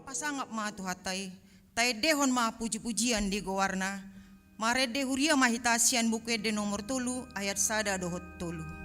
Pasangap ma tu hatai, tai dehon ma puji-pujian di gowarna, mare de huria mahitasian buku de nomor tulu ayat sada dohot tulu.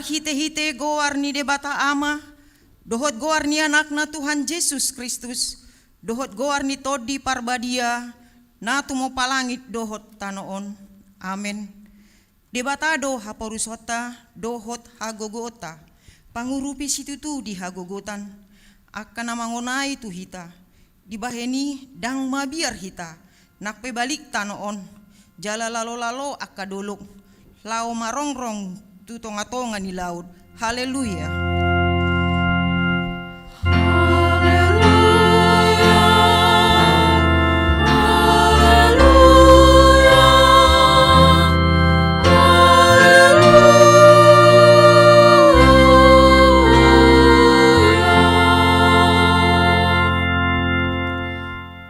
Hite-hite goar ni debata ama, dohot goar ni anakna Tuhan Yesus Kristus, dohot goar ni todi parbadia, na tumo palangit dohot tanoon. Amen. Debata do haporusota, dohot hagogota, pangurupi situtu di hagogotan, akan namangonai tu hita, dibaheni dang mabiar hita, nakpe balik tanoon, jala lalo-lalo akadolok, lao marongrong, tonga-tonga ni laut. Haleluya.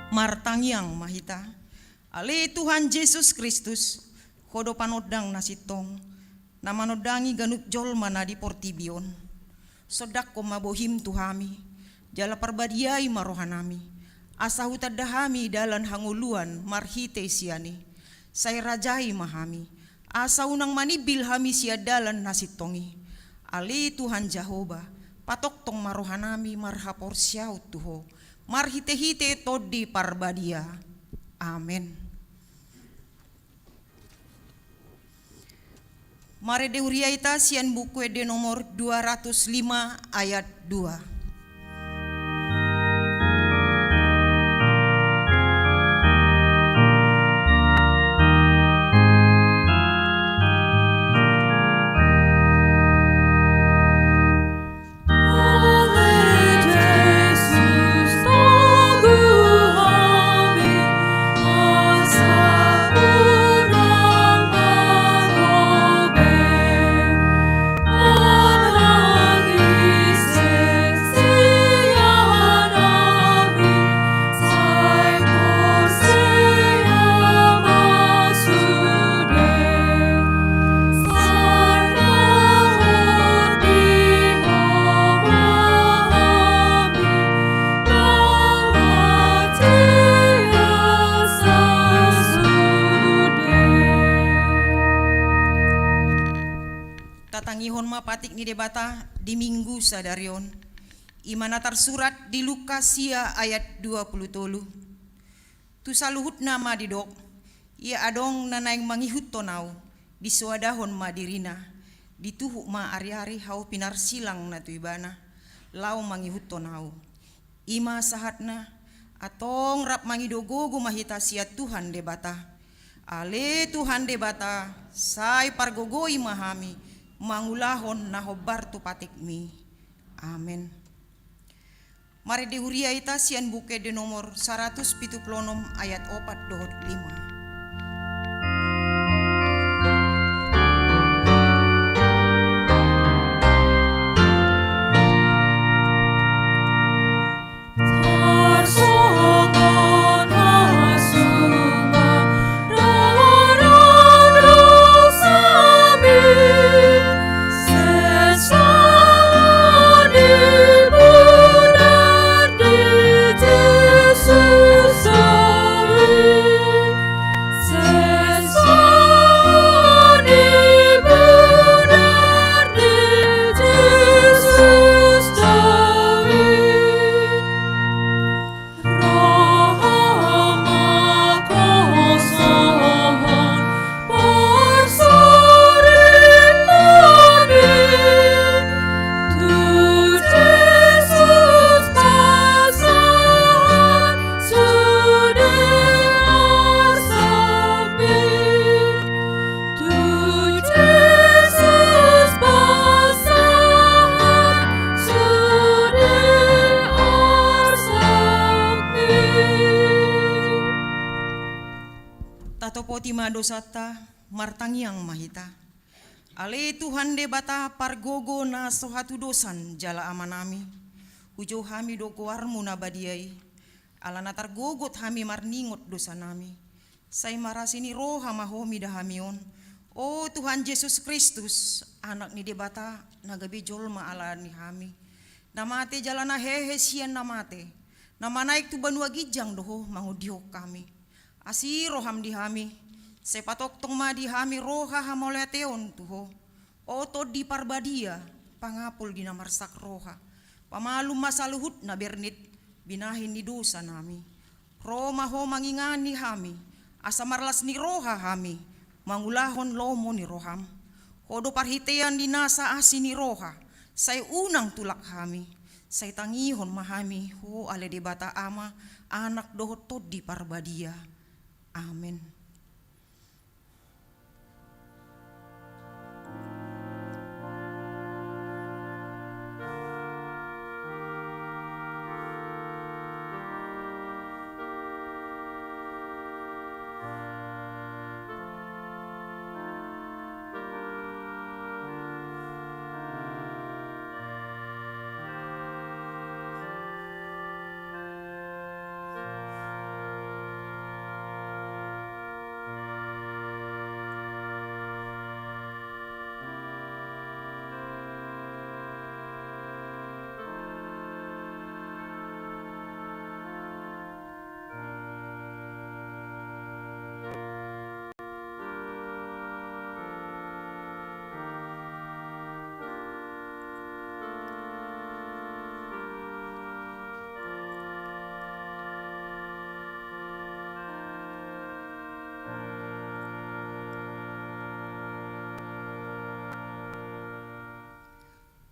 Martangyang mahita. Ale Tuhan Yesus Kristus, kodo panodang nasitong, namanodangi ganup jol mana di portibion. Sodak ko mabohim tuhami, jala parbadiai marohanami. Asa hutadahami dalan hanguluan marhite siani. Say rajai mahami, asa unang manibil hami sia dalan nasitongi. Ali Tuhan Jehovah, patok tong marohanami marhapor siyaw tuho. Marhite-hite todi parbadia. Amen. Mare de huriaita sian buku de nomor 205 ayat 2. Amen. tatangihon mapatik ni debata di minggu sadarion. Imana tersurat di Lukasia ayat 20. Tu saluhut nama didok, ia adong nanaing mangihut tonau, di suadahon ma dirina, dituhuk ma ari-ari hau pinar silang na tuibana, lau mangihut tonau. Ima sahatna, atong rap mangidogogo mahita siat Tuhan debata. Ale Tuhan debata, say pargogoi mahami, mangulahon na hobar tu patikmi. Amen. Mari dihuria ita sian buke di nomor 176 ayat 4-5. Dosata martangiang mahita. Ale Tuhan debata pargogo na sohatu dosan jala amanami. Hujo hami dogoarmu na badiai. Alana targogot hami marningot dosa nami. Say marasini roha mahomi dahamion. O Tuhan Yesus Kristus, anak ni debata nagabi jolma ala ni hami. Namate jalana hehe sian namate. Namanaik tu banua gijang doho mangudiok kami. Asi roham di hami. Sepatok tong madi hami roha hamoleteon tuho. O to di parbadia pangapul di namarsak roha. Pamalum masaluhut na bernit binahin ni dosa nami. Roma ho mangingani hami. Asa marlas ni roha hami. Mangulahon lomo ni roham. Hodo parhitean di nasa asin ni roha. Say unang tulak hami. Say tangihon mahami. Ho ale debata ama anak doho to di parbadia. Amen.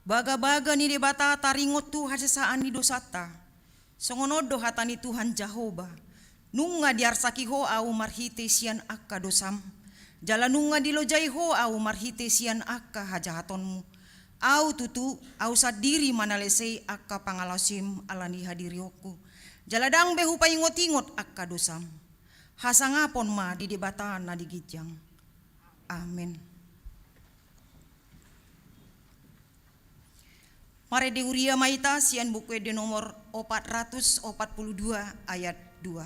Baga-baga ni debata taringot tu hasesaan ni dosata. Songonodo hatani Tuhan Jehovah. Nunga diarsaki ho au marhite sian akka dosam. Jala nunga dilojai ho au marhite sian akka hajahatonmu. Au tutu au sadiri manalesei akka pangalasim alani hadirioku. Jala dang behu paingot-ingot akka dosam. Hasangapon ma di debata na digijang. Amen. Mari diuria maita sian buku di nomor 442 ayat 2.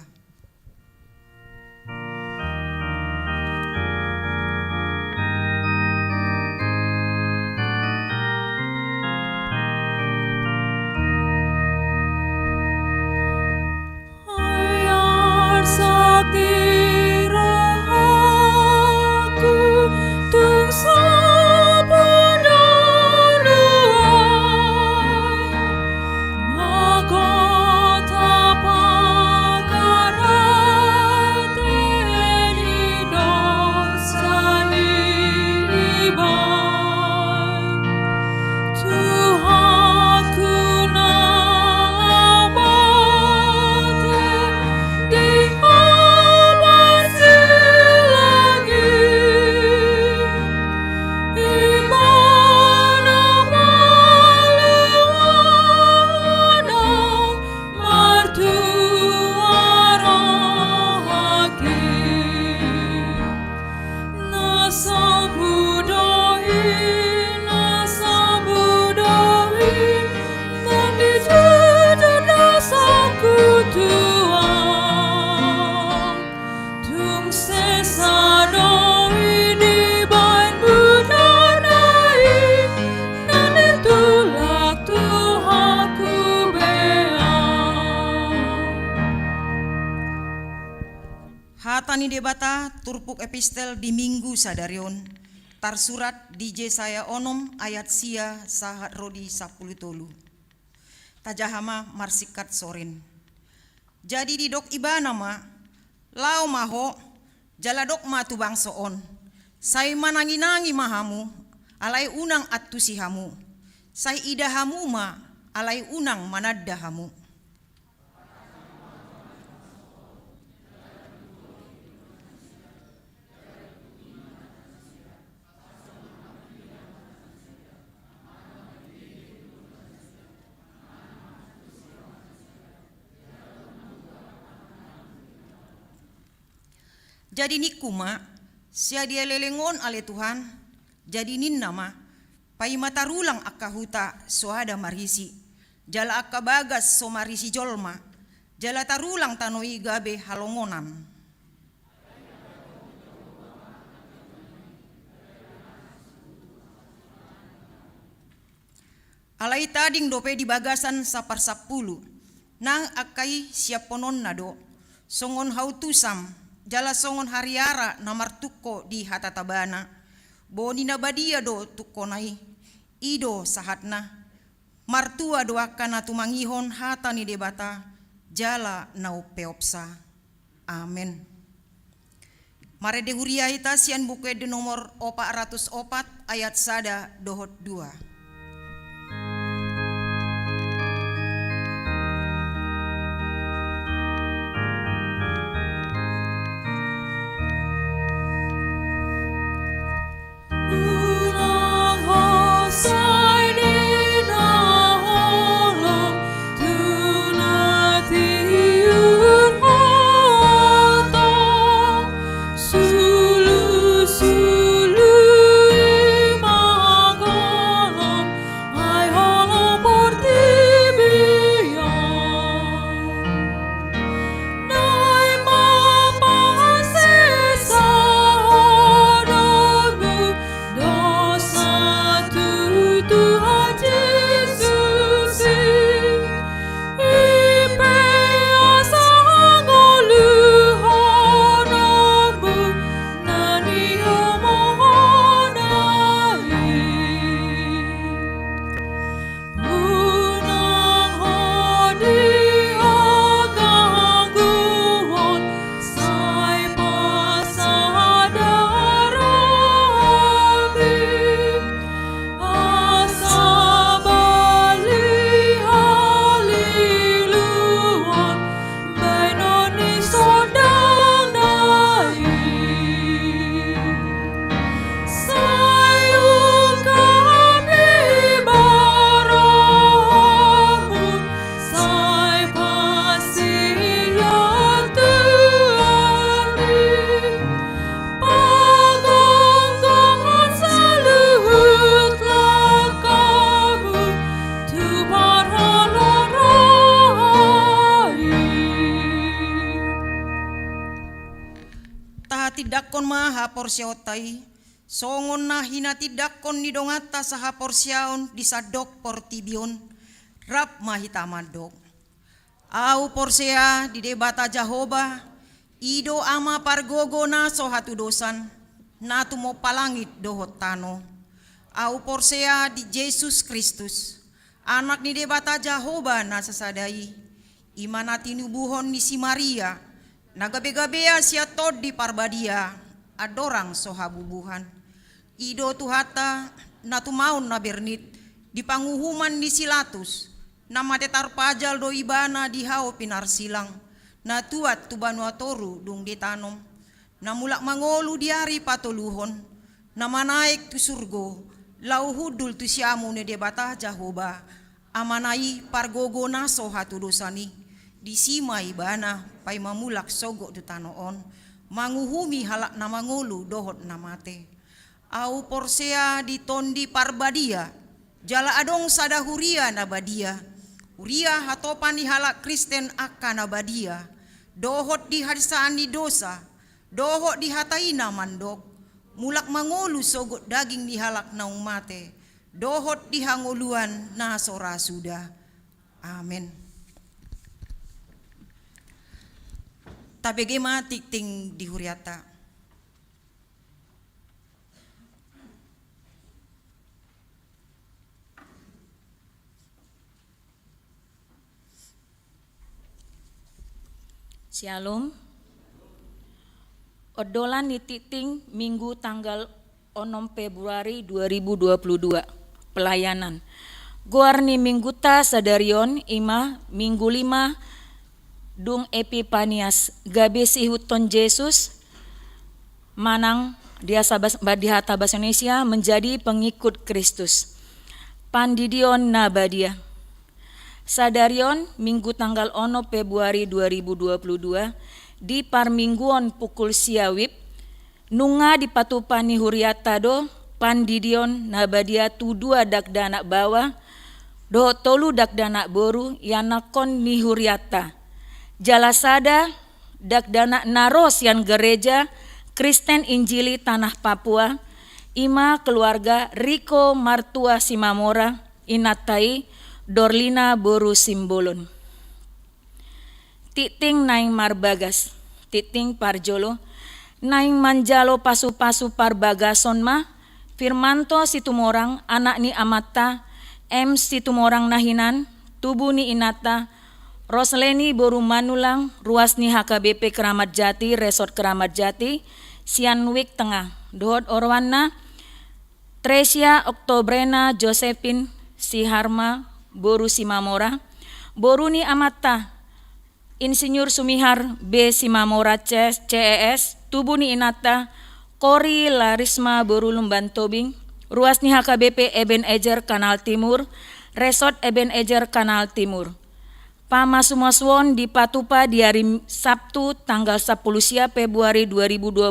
Tung sa ni debata turpuk epistel di minggu sadarion tarsurat di Jesaya onom ayat sia sahat rodi 10 tolu. Tajahama marsikat soren. Jadi di dok ibana ma lao maho jaladok ma tu bangsoon. Sai mananginangi mahamu alai unang atusihamu. Sai idahamu ma alai unang manaddahamu. Jadi nikuma sia dia lelengon ale Tuhan jadi nin nama pai matarulang akka huta soada marisi jala akka bagas so marisi jolma jala tarulang tanoi gabe halongonan. Alai tading dope di bagasan sapar 10 nang akai siap ponon nado songon hautusam jala songon hariara namar tukko di hatatabana boni nabadia do tukko nai ido sahatna martua doakana tumangihon hatani debata jala nau peopsa. Amen. Mare de huria ita sian buku de nomor 404 ayat sada dohot 2. Tidakon maha porsiotai songon na hina tidakon ni dongata saha porsiaon di sadok portibion rap mahita madok au porsea di debata Jahoba ido ama pargogo na sohatu dosan na tumo palangit dohot tano au porsea di Yesus Kristus anak ni debata Jahoba na sasadai imana tinubuhon ni si Maria nagabe-gabea sia tod di parbadia adorang sohabubuhan ido tuhata na tumaun na bernit di panguhuman ni silatus na matetar pajal do ibana di hao pinarsilang na tuat tubanua toru dung ditanom na mulak mangolu diari patoluhon na manaik tu surgo lau hudul tu siamu ne debata Jahoba amanai pargogo na sohatu dosani di sima ibana pai mamulak sogok du tanoon manguhumi halak na mangulu dohot na mate au porsea di tondi parbadia jala adong sada huria na badia huria hatopan di halak Kristen akka na badia dohot di harisaan di dosa dohot di hataina mandok mulak mangulu sogok daging di halak na umate dohot di hanguluan na sora sudah. Amin. tabegema tikting di huriata. Shalom. Odolan nititing Minggu tanggal 6 Februari 2022. Pelayanan. Goarni mingguta sadarion ima Minggu 5 dung Epipanias gabesi huton Yesus manang diata bahasa Indonesia menjadi pengikut Kristus. Pandidion Nabadia. Sadarion Minggu tanggal 1 Februari 2022 di parmingguon pukul siawip nunga di patupani huriatado pandidion Nabadia tudua dakdana bawah do tolu dakdana boru yanakon ni huriata jalasada dakdana naros yang gereja Kristen Injili Tanah Papua ima keluarga Riko Martua Simamora Inatai Dorlina Boru Simbolon. Titing naing marbagas, titing parjolo, naing manjalo pasu-pasu parbagason ma, Firmanto situmorang anak ni amata, M situmorang nahinan, tubuh ni inata, Rosleni Boru Manulang, ruas ni HKBP Keramat Jati, Resort Keramat Jati, Sianwik Tengah, Dohot Orwana, Tresia Oktobrena Josephine Siharma, Boru Simamora, Boru ni amata, Insinyur Sumihar B. Simamora CES, tubuh ni inata, Kori Larisma Boru Lumban Tobing, ruas ni HKBP Ebenezer Kanal Timur, Resort Ebenezer Kanal Timur. Pamasumaswon di Patupa di hari Sabtu tanggal 10 Februari 2022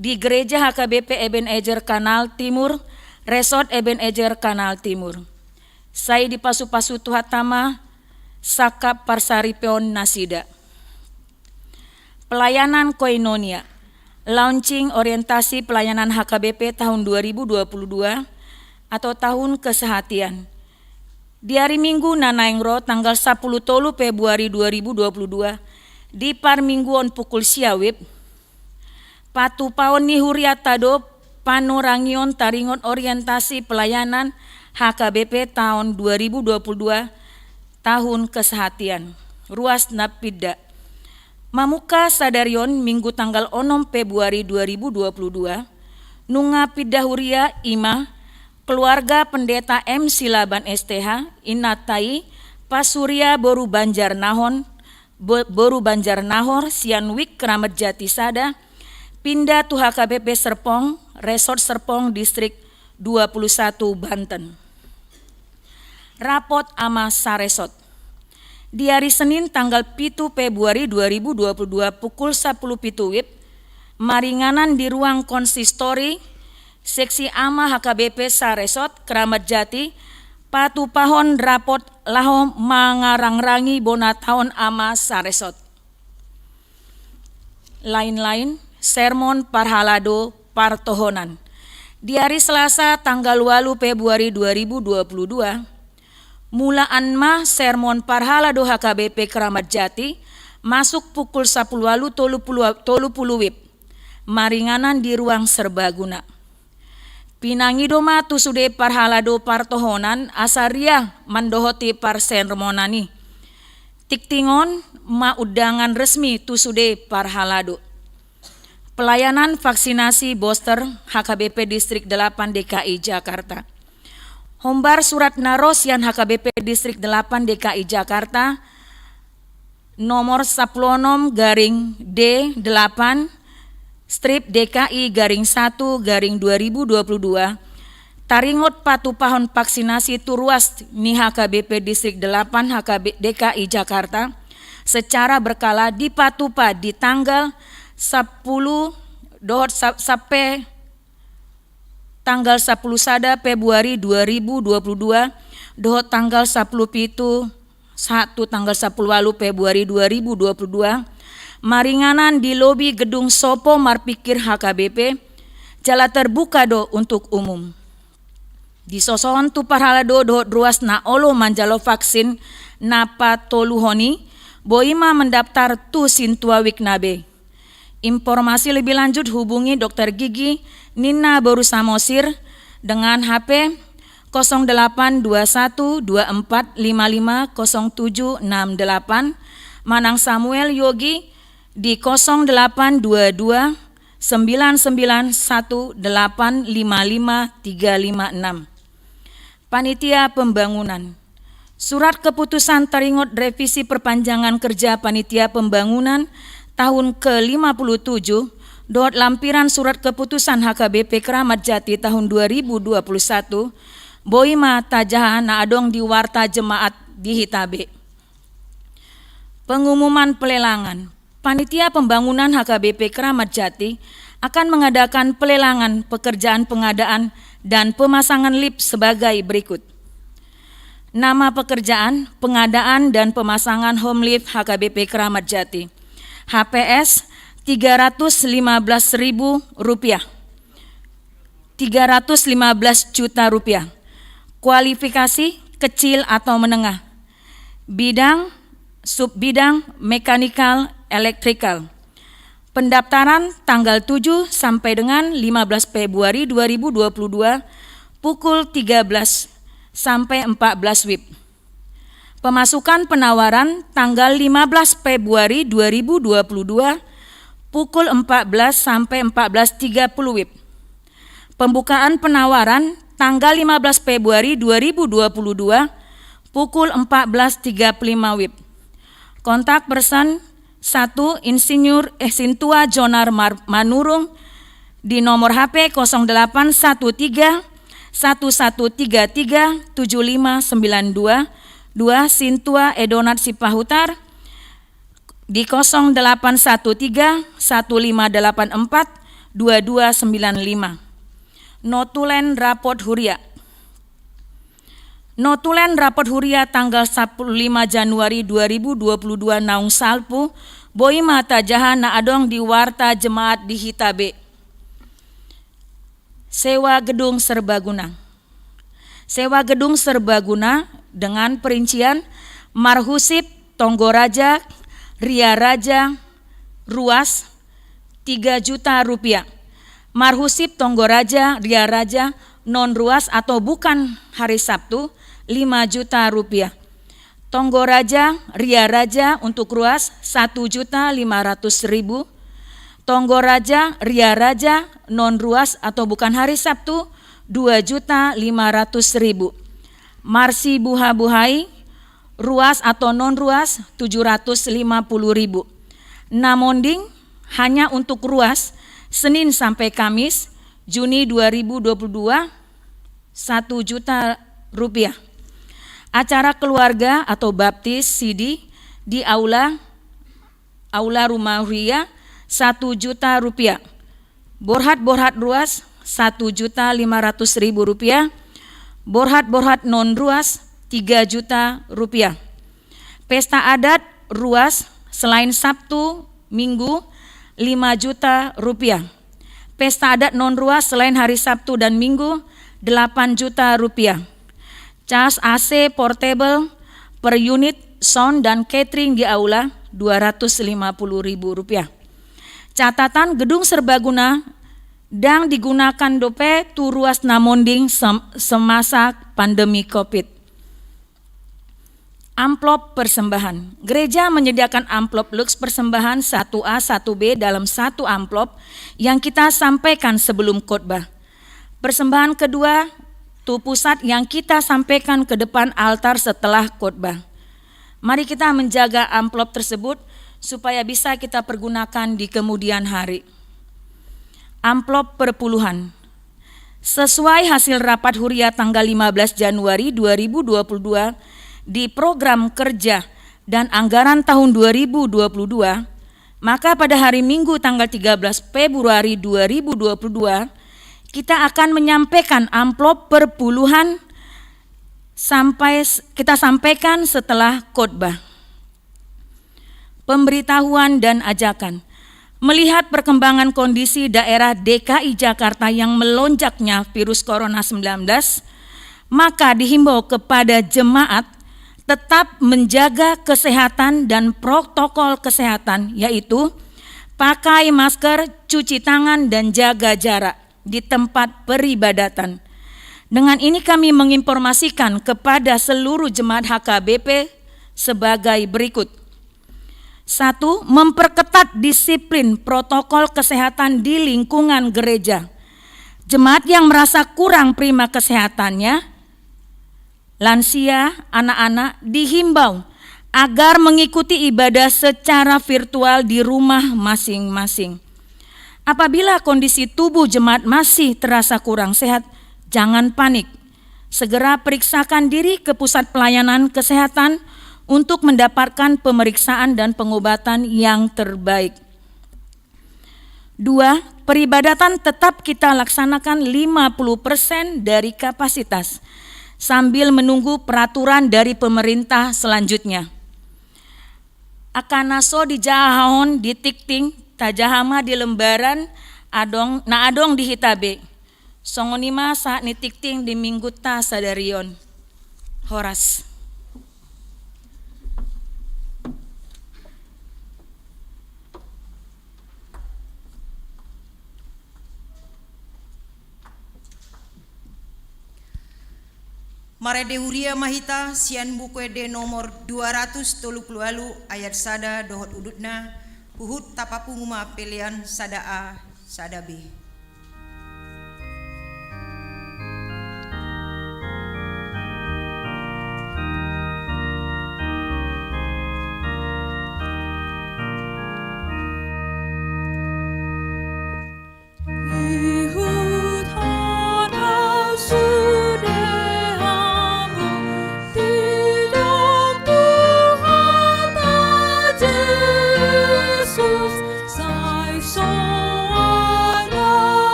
di Gereja HKBP Ebenezer Kanal Timur, Resort Ebenezer Kanal Timur. Saya di pasu-pasu Tuhatama, Sakap Parsaripeon Nasida. Pelayanan Koinonia, launching orientasi pelayanan HKBP tahun 2022 atau tahun kesehatian. Di hari Minggu Nanaingro tanggal 10 tolu Februari 2022 di Parmingguon pukul siawip, Patupaon ni huriatado panorangion taringon orientasi pelayanan HKBP tahun 2022 tahun kesehatian ruas napida mamuka sadarion Minggu tanggal 6 Februari 2022 nunga pidahuria ima keluarga pendeta M Silaban STH Inatai Pasuria Boru Banjar Nahor Sianwik Keramat Jati Sada pindah tu HKBP Serpong Resort Serpong Distrik 21 Banten. Rapot ama Saresot. Di hari Senin tanggal 7 Februari 2022 pukul 10 pituwip, maringanan di ruang konsistori, seksi ama HKBP Saresot, Keramat Jati, Patupahon rapot lahom mangarangrangi bonataon ama Saresot. Lain-lain, sermon parhalado partohonan. Di hari Selasa tanggal 8 Februari 2022, mulaan mah sermon parhalado HKBP Keramat Jati masuk pukul 10 tolu puluwip. Maringanan di ruang serbaguna. Pinangidoma tusude parhalado partohonan asaria mandohoti parsermonani. Tiktingon ma udangan resmi tusude parhalado. Pelayanan vaksinasi booster HKBP Distrik 8 DKI Jakarta. Hombar surat narosian HKBP Distrik 8 DKI Jakarta nomor 16 garing D8 strip DKI garing 1 garing 2022 taringot patupahon vaksinasi turuas ni HKBP Distrik 8 HKB DKI Jakarta secara berkala di Patupa di tanggal 10 sampai tanggal 10 sada Februari 2022 dohot tanggal 10 pitu 1 tanggal 10 Februari 2022 maringanan di lobi gedung Sopo Marpikir HKBP jala terbuka do untuk umum. Di sosohon tu parhalado dohot ruas na olo manjalo vaksin napa toluhoni Boima mendaftar tu Sintua Wiknabe. Informasi lebih lanjut hubungi Dr. Gigi Nina Boru Samosir dengan HP 082124550768, Manang Samuel Yogi di 0822 991855356. Panitia Pembangunan. Surat keputusan teringot revisi perpanjangan kerja Panitia Pembangunan tahun ke-57 dot lampiran surat keputusan HKBP Keramat Jati tahun 2021 Boima tajaha na adong di warta jemaat di Hitabe. Pengumuman pelelangan. Panitia Pembangunan HKBP Keramat Jati akan mengadakan pelelangan pekerjaan pengadaan dan pemasangan lift sebagai berikut. Nama pekerjaan, pengadaan dan pemasangan home lift HKBP Keramat Jati. HPS Rp315.000, 315 juta rupiah. Kualifikasi kecil atau menengah. Bidang, subbidang, mekanikal, elektrikal. Pendaftaran tanggal 7 sampai dengan 15 Februari 2022 pukul 13 sampai 14 WIB. Pemasukan penawaran tanggal 15 Februari 2022 pukul 14 sampai 14.30 WIB. Pembukaan penawaran tanggal 15 Februari 2022 pukul 14.35 WIB. Kontak person 1 Insinyur Sintua Jonar Manurung di nomor HP 0813 1133 7592, 2 Sintua Edonat Sipahutar di 0813 1584 2295. Notulen Rapot Huria. Notulen Rapot Huria tanggal 15 Januari 2022 naung salpu Boima tajaha na adong di warta jemaat di Hitabe. Sewa gedung serbaguna. Sewa gedung serbaguna dengan perincian Marhusip, Tonggoraja, Ria Raja, ruas 3 juta rupiah. Marhusip, Tonggoraja, Ria Raja, non ruas atau bukan hari Sabtu 5 juta rupiah. Tonggoraja, Ria Raja untuk ruas 1.500.000. Tonggoraja, Ria Raja, non ruas atau bukan hari Sabtu 2.500.000. Marsi Buha Buhai, ruas atau non ruas 750.000. Namonding hanya untuk ruas Senin sampai Kamis Juni 2022 1 juta rupiah. Acara keluarga atau baptis CD di aula Rumah Huria 1 juta rupiah. Borhat ruas 1.500.000 rupiah. Borhat non ruas 3 juta rupiah. Pesta adat ruas selain Sabtu, Minggu 5 juta rupiah. Pesta adat non ruas selain hari Sabtu dan Minggu 8 juta rupiah. Cas AC portable per unit sound dan catering di aula 250.000 rupiah. Catatan gedung serbaguna dan digunakan dope tu ruas namonding semasa pandemi COVID. Amplop persembahan. Gereja menyediakan amplop lux persembahan 1A 1B dalam satu amplop yang kita sampaikan sebelum khotbah. Persembahan kedua tu pusat yang kita sampaikan ke depan altar setelah khotbah. Mari kita menjaga amplop tersebut supaya bisa kita pergunakan di kemudian hari. Amplop perpuluhan. Sesuai hasil rapat Huria tanggal 15 Januari 2022 di program kerja dan anggaran tahun 2022, maka pada hari Minggu tanggal 13 Februari 2022 kita akan menyampaikan amplop perpuluhan kita sampaikan setelah khotbah. Pemberitahuan dan ajakan. Melihat perkembangan kondisi daerah DKI Jakarta yang melonjaknya virus corona 19, maka dihimbau kepada jemaat tetap menjaga kesehatan dan protokol kesehatan, yaitu pakai masker, cuci tangan, dan jaga jarak di tempat peribadatan. Dengan ini kami menginformasikan kepada seluruh jemaat HKBP sebagai berikut. 1. Memperketat disiplin protokol kesehatan di lingkungan gereja. Jemaat yang merasa kurang prima kesehatannya, lansia, anak-anak dihimbau agar mengikuti ibadah secara virtual di rumah masing-masing. Apabila kondisi tubuh jemaat masih terasa kurang sehat, jangan panik. Segera periksakan diri ke pusat pelayanan kesehatan untuk mendapatkan pemeriksaan dan pengobatan yang terbaik. 2. Peribadatan tetap kita laksanakan 50% dari kapasitas sambil menunggu peraturan dari pemerintah selanjutnya. Akanaso di jahahon di tikting, tajahama di lembaran, adong di hitabe. Songonima saat ni tikting di mingguta sadarion. Horas. Marede Huria Mahita sian buku ede nomor 230 ayat sada dohot udutna puhut tapapunguma pilihan sada A sada B.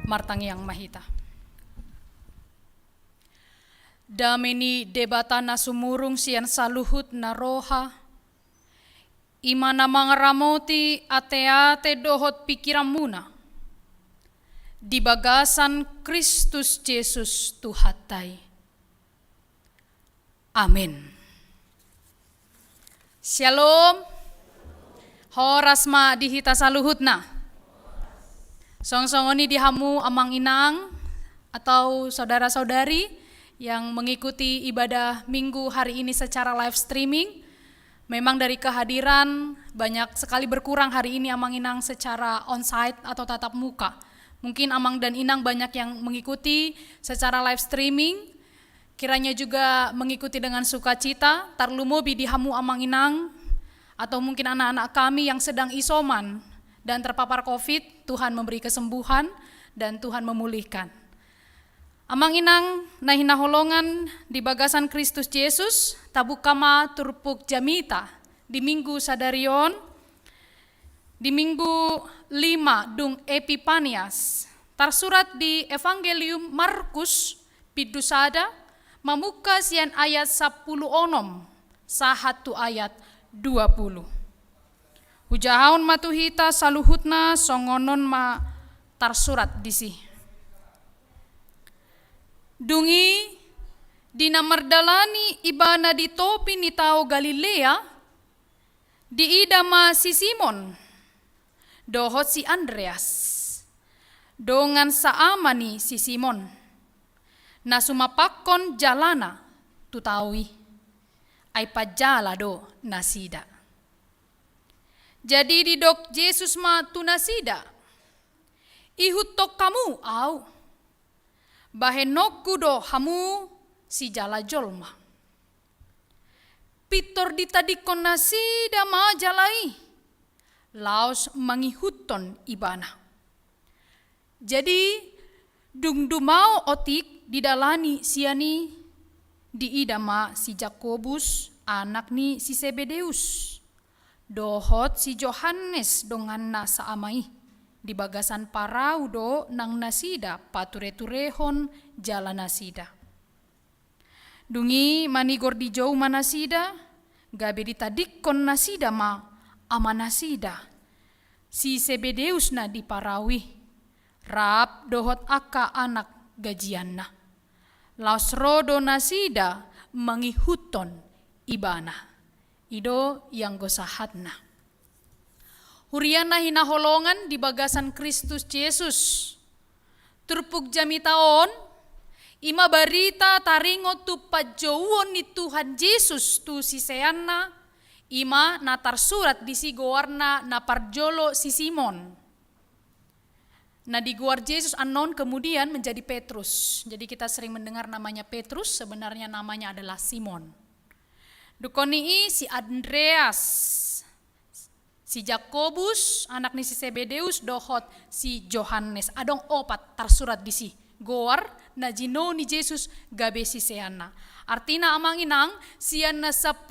Martang Yang Mahita. Dameni debata na sumurung sian saluhut na roha, imana mangaramoti ate-ate dohot pikiran muna. di bagasan Kristus Yesus Tuhatai. Amin. Shalom. Horasma dihita saluhutna. Song-songoni dihamu amang inang atau saudara-saudari yang mengikuti ibadah minggu hari ini secara live streaming. Memang dari kehadiran banyak sekali berkurang hari ini amang inang secara onsite atau tatap muka. Mungkin amang dan inang banyak yang mengikuti secara live streaming. Kiranya juga mengikuti dengan sukacita. Tarlumobi dihamu amang inang atau mungkin anak-anak kami yang sedang isoman dan terpapar COVID, Tuhan memberi kesembuhan dan Tuhan memulihkan. Amang inang nahina holongan di bagasan Kristus Yesus, tabukama turpuk jamita di minggu sadarion, di minggu 5 dung Epipanias, tersurat di Evangelium Markus pidusada, mamuka sian ayat 10 onom, sahatu ayat 20. Hujahaun matuhita saluhutna songonon ma tersurat disi. Dungi dina merdalani ibana di topi ni tau Galilea, di idama si Simon, dohot si Andreas, dongan saamani si Simon, na sumapakon jalana tutawi, ay pajala do nasida. Jadi didok Yesus ma tunasida, ihutok kamu au, bahenokku do hamu si jala jolma. Pitor ditadikon nasida ma jalai, laos mangihuton ibana. Jadi dungdumau otik didalani siani di idama si Jakobus anak ni si Zebedeus. Dohot si Johannes dongan na saamai di bagasan parau do nang nasida pature-turehon jala nasida. Dungi manigor di jauh manasida, gabe ditadikon nasida ma ama nasida. Si Zebedeus na di parawi, rap dohot aka anak gajianna. Laos rodo nasida mangihuton ibana. Ido yang gosahatna. Huriana hinaholongan di bagasan Kristus Yesus. Turpuk jamitaon, ima barita taringo tu pajauon ni Tuhan Yesus tu siseanna, ima natar surat di si goarna na parjolo si Simon. Nah di guar Yesus anon kemudian menjadi Petrus. Jadi kita sering mendengar namanya Petrus, sebenarnya namanya adalah Simon. Dukoni si Andreas, si Jakobus, anak ni si Zebedeus, dohot si Johannes. Adong opat tersurat di si goar na jino ni Yesus gabe si seana. Artina amang inang siana 12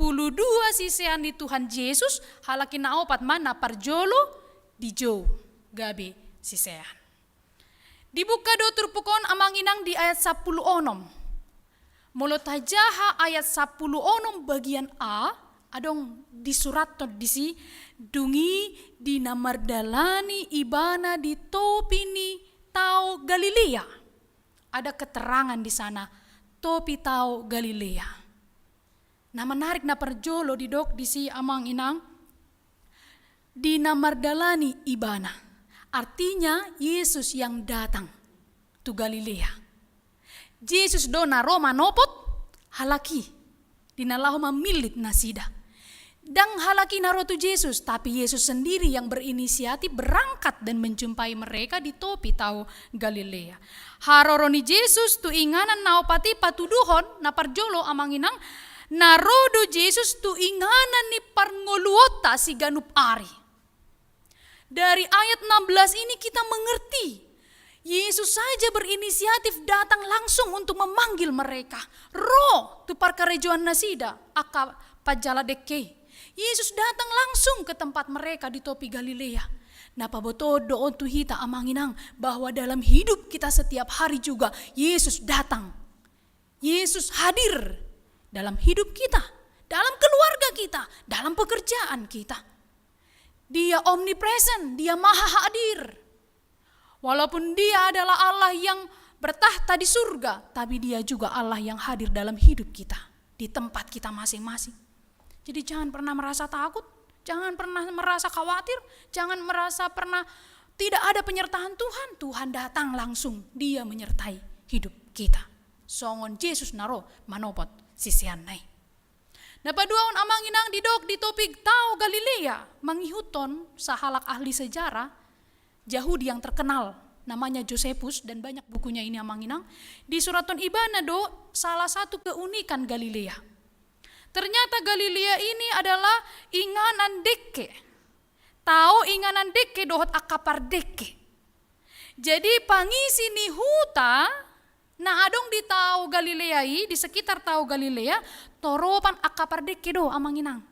si sean di Tuhan Yesus halakina opat mana parjolo di jo gabe si sean. Dibuka do turpukon amang inang di ayat 10 onom. Mulut tajaha ayat 10 onom bagian A, adong disurat disi, dungi dinamardalani ibana di topi ni tau Galilea. Ada keterangan di sana, topi tau Galilea. Nah menarik na perjolo didok disi amang inang, dinamardalani ibana. Artinya Yesus yang datang tu Galilea. Yesus do na Roma nopot halaki dinalahu mamilit nasida. Dang halaki narotu Yesus, tapi Yesus sendiri yang berinisiatif berangkat dan menjumpai mereka di topi tau Galilea. Haroroni Yesus tu inganan naopati patuduhon na parjolo amanginang narodo Yesus tu inganan ni parngoluota si ganup ari. Dari ayat 16 ini kita mengerti Yesus saja berinisiatif datang langsung untuk memanggil mereka. Roh tu parkarejoan nasida aka pajala deke. Yesus datang langsung ke tempat mereka di topi Galilea. Napa boto doon tu hita amanginang bahwa dalam hidup kita setiap hari juga Yesus datang. Yesus hadir dalam hidup kita, dalam keluarga kita, dalam pekerjaan kita. Dia omnipresent, dia maha hadir. Walaupun dia adalah Allah yang bertahta di surga, tapi dia juga Allah yang hadir dalam hidup kita, di tempat kita masing-masing. Jadi jangan pernah merasa takut, jangan pernah merasa khawatir, jangan merasa pernah tidak ada penyertaan Tuhan. Tuhan datang langsung, dia menyertai hidup kita. Songon Yesus naro manopot sisian nai. Napaduaon amang inang didok di topik tau Galilea, mangihuton sahalak ahli sejarah Yahudi yang terkenal namanya Josephus, dan banyak bukunya ini amang inang. Di suraton Ibana do salah satu keunikan Galilea. Ternyata Galilea ini adalah inganan deke. Tahu inganan deke dohot akapar deke. Jadi pangisi ni huta nah adong di tahu Galilea di sekitar tahu Galilea toropan akapar deke do amang inang.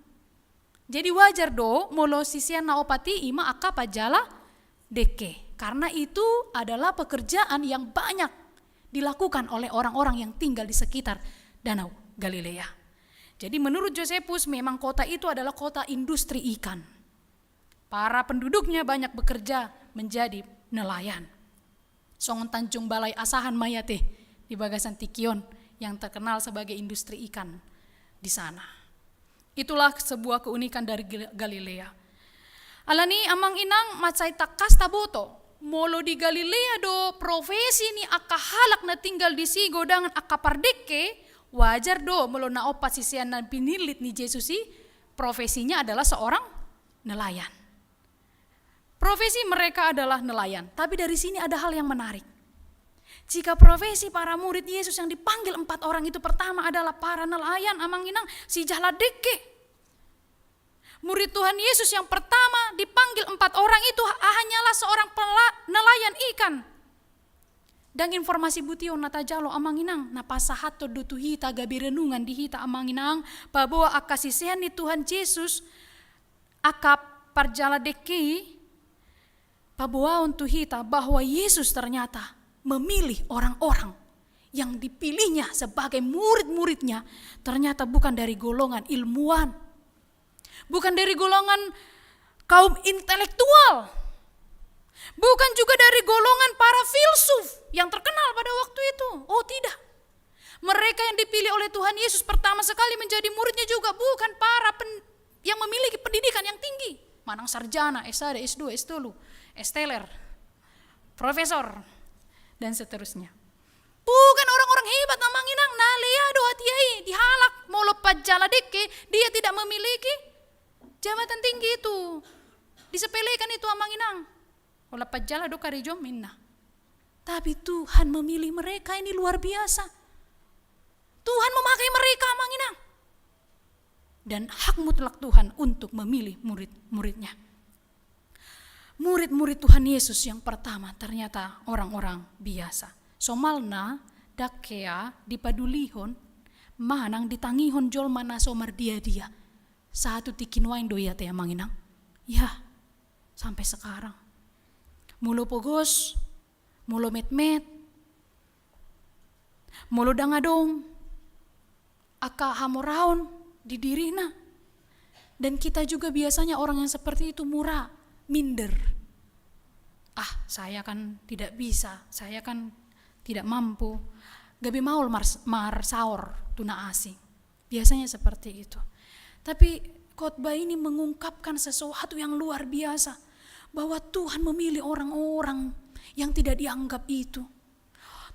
Jadi wajar do molo sisian naopati ima akapajala deke, karena itu adalah pekerjaan yang banyak dilakukan oleh orang-orang yang tinggal di sekitar Danau Galilea. Jadi menurut Josephus memang kota itu adalah kota industri ikan. Para penduduknya banyak bekerja menjadi nelayan. Songon Tanjung Balai Asahan Mayate di Bagasan Tikion yang terkenal sebagai industri ikan di sana. Itulah sebuah keunikan dari Galilea. Alani amang inang macai takas taboto. Molo di Galilea do profesi ni akahalak na tinggal di sigo dengan akapardeke, wajar do molo na opat sisian na pinilit ni Yesus profesinya adalah seorang nelayan. Profesi mereka adalah nelayan, tapi dari sini ada hal yang menarik. Jika profesi para murid Yesus yang dipanggil 4 orang itu pertama adalah para nelayan, amang inang si jaladeke. Murid Tuhan Yesus yang pertama dipanggil 4 orang itu hanyalah seorang nelayan ikan. Dan informasi butio natajalo amang inang napasahato dutu hita gabi renungan di hita amang inang bahwa akasisihan ni Tuhan Yesus akap parjala deki bahwa untuk hita bahwa Yesus ternyata memilih orang-orang yang dipilihnya sebagai murid-muridnya ternyata bukan dari golongan ilmuwan, bukan dari golongan kaum intelektual, bukan juga dari golongan para filsuf yang terkenal pada waktu itu. Oh tidak, mereka yang dipilih oleh Tuhan Yesus pertama sekali menjadi muridnya juga bukan para yang memiliki pendidikan yang tinggi, manang sarjana, S1, S2, S3, S-teler, profesor, dan seterusnya. Bukan orang-orang hebat namang inang naliado hatiai dihalak mau lepas jaladeke, dia tidak memiliki jabatan tinggi itu. Disepelekan itu amang inang. Ola pajala do karijom minna. Tapi Tuhan memilih mereka, ini luar biasa. Tuhan memakai mereka amang inang. Dan hak mutlak Tuhan untuk memilih murid-muridnya. Murid-murid Tuhan Yesus yang pertama ternyata orang-orang biasa. Somalna dakea dipadulihon manang ditangihon jol mana somar dia. Satu tikin wain doya te amang inang. Ya, sampai sekarang. Mulo pogos, mulo met-met, mulo dangadong, aka hamoraon di dirina. Dan kita juga biasanya orang yang seperti itu murah, minder. Ah, saya kan tidak bisa, saya kan tidak mampu. Gabi maul mar saor tuna asing. Biasanya seperti itu. Tapi khotbah ini mengungkapkan sesuatu yang luar biasa. Bahwa Tuhan memilih orang-orang yang tidak dianggap itu.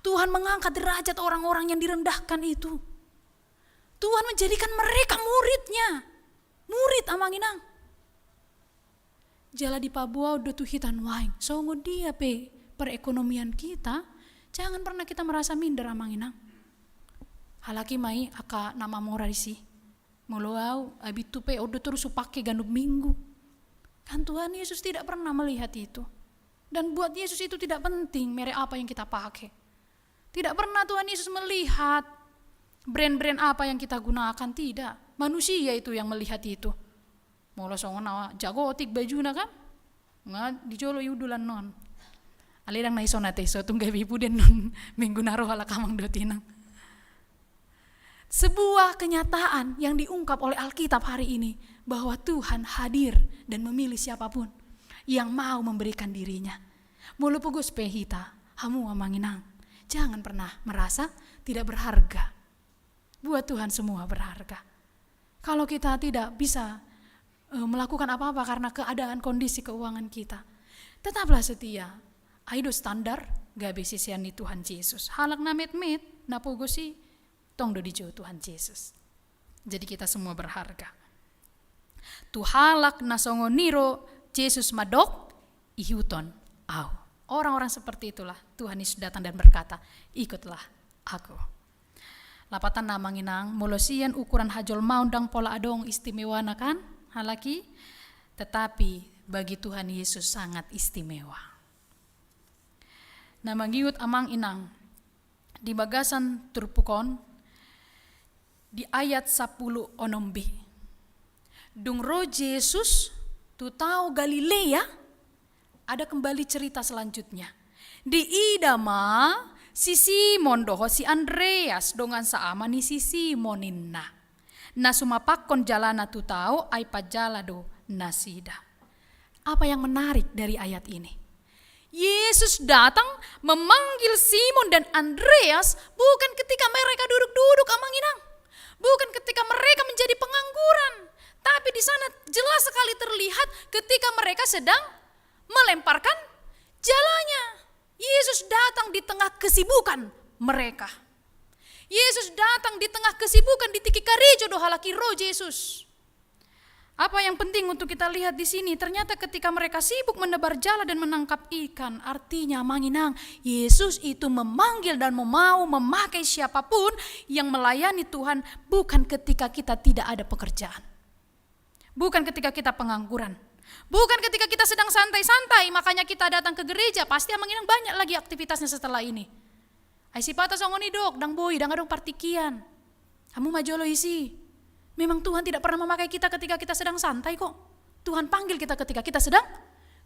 Tuhan mengangkat derajat orang-orang yang direndahkan itu. Tuhan menjadikan mereka muridnya. Murid amang inang. Jala di Papua udah tuh hitan waing. So dia pe perekonomian kita. Jangan pernah kita merasa minder amang inang. Halaki mai aka nama morarisi. Moloau abitu pe udah terus upake ganuk minggu. Kan Tuhan Yesus tidak pernah melihat itu. Dan buat Yesus itu tidak penting merek apa yang kita pakai. Tidak pernah Tuhan Yesus melihat brand-brand apa yang kita gunakan. Tidak. Manusia itu yang melihat itu. Mula songon jagotik bajuna kan? Nga dijolo yudulan non. Alidang naisonate so tunggai bibu den non minggu naro hala kamang dotinang. Sebuah kenyataan yang diungkap oleh Alkitab hari ini bahwa Tuhan hadir dan memilih siapapun yang mau memberikan dirinya. Mulu pugus pehita, hamu amanginang. Jangan pernah merasa tidak berharga. Buat Tuhan semua berharga. Kalau kita tidak bisa melakukan apa-apa karena keadaan kondisi keuangan kita, tetaplah setia. Aido standar gabe sisian di Tuhan Yesus. Halak na met-met, na pugusi, tong do dijo Tuhan Yesus. Jadi kita semua berharga. Tuhalak na songo niro Yesus madok ihuton au. Orang-orang seperti itulah Tuhan Yesus datang dan berkata, ikutlah aku. Lapatan namanginang molosian ukuran hajol maundang pola adong istimewa na kan halaki, tetapi bagi Tuhan Yesus sangat istimewa. Namangiut amang inang di bagasan turpukon di ayat 10 onombi. Dung roh Yesus tu tahu Galilea, ada kembali cerita selanjutnya. Di idama si Simon doho si Andreas dongan saama ni si Simoninna. Na sumapakon jalana tu tahu ay pajalado nasida. Apa yang menarik dari ayat ini? Yesus datang memanggil Simon dan Andreas bukan ketika mereka duduk-duduk amanginang. Bukan ketika mereka menjadi pengangguran. Tapi di sana jelas sekali terlihat ketika mereka sedang melemparkan jalannya. Yesus datang di tengah kesibukan mereka. Yesus datang di tengah kesibukan di tiki karejo do halaki roh Yesus. Apa yang penting untuk kita lihat di sini? Ternyata ketika mereka sibuk menebar jala dan menangkap ikan, artinya manginang, Yesus itu memanggil dan mau memakai siapapun yang melayani Tuhan, bukan ketika kita tidak ada pekerjaan. Bukan ketika kita pengangguran. Bukan ketika kita sedang santai-santai, makanya kita datang ke gereja, pasti manginang banyak lagi aktivitasnya setelah ini. Ai sipata songoni dok, dang boy, dang adong partikian. Kamu majolo isi. Memang Tuhan tidak pernah memakai kita ketika kita sedang santai kok. Tuhan panggil kita ketika kita sedang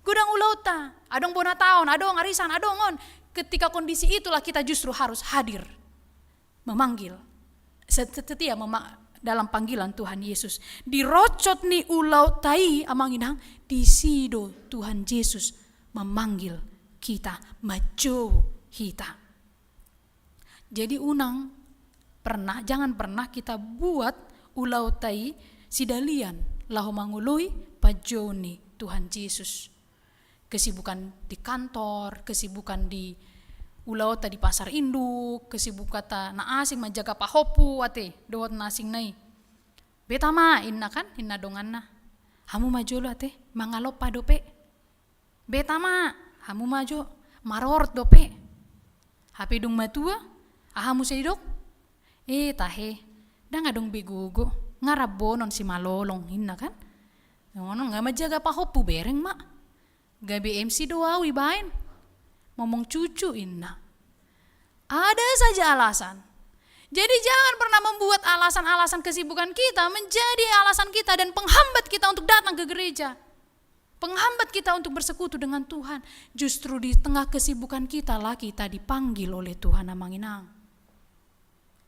gudang ulauta, adong bona taon, adong arisan, adong on. Ketika kondisi itulah kita justru harus hadir, memanggil, setia dalam panggilan Tuhan Yesus. Dirocot ni ulautai amanginang, di sido Tuhan Yesus memanggil kita, majo kita. Jadi unang jangan pernah kita buat ulautai sidalian lahu mangului pajoni Tuhan Yesus. Kesibukan di kantor, kesibukan di ulauta di pasar induk, kesibukan na asing menjaga pahopu ate dohot nasing nai. Betama inna kan inna donganna. Hamu majolo ate mangalop pa dope. Betama hamu majo marort dope. Hape dung matua ahamu seidok. Tahe dang adong begugo ngarabonon si malolong hinna kan. Ngono nga majaga pahopu bereng mak. Gabi MC doawi bain. Ngomong cucu inna. Ada saja alasan. Jadi jangan pernah membuat alasan-alasan kesibukan kita menjadi alasan kita dan penghambat kita untuk datang ke gereja. Penghambat kita untuk bersekutu dengan Tuhan. Justru di tengah kesibukan kita lah kita dipanggil oleh Tuhan amanginang.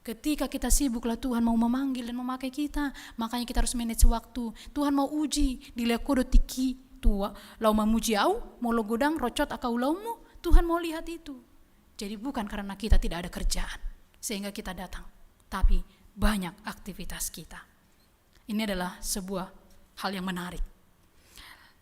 Ketika kita sibuklah Tuhan mau memanggil dan memakai kita. Makanya kita harus manage waktu. Tuhan mau uji. Dilekodo tiki tua. Lau memuji au. Mau lo godang rocot akau laumu. Tuhan mau lihat itu. Jadi bukan karena kita tidak ada kerjaan. Sehingga kita datang. Tapi banyak aktivitas kita. Ini adalah sebuah hal yang menarik.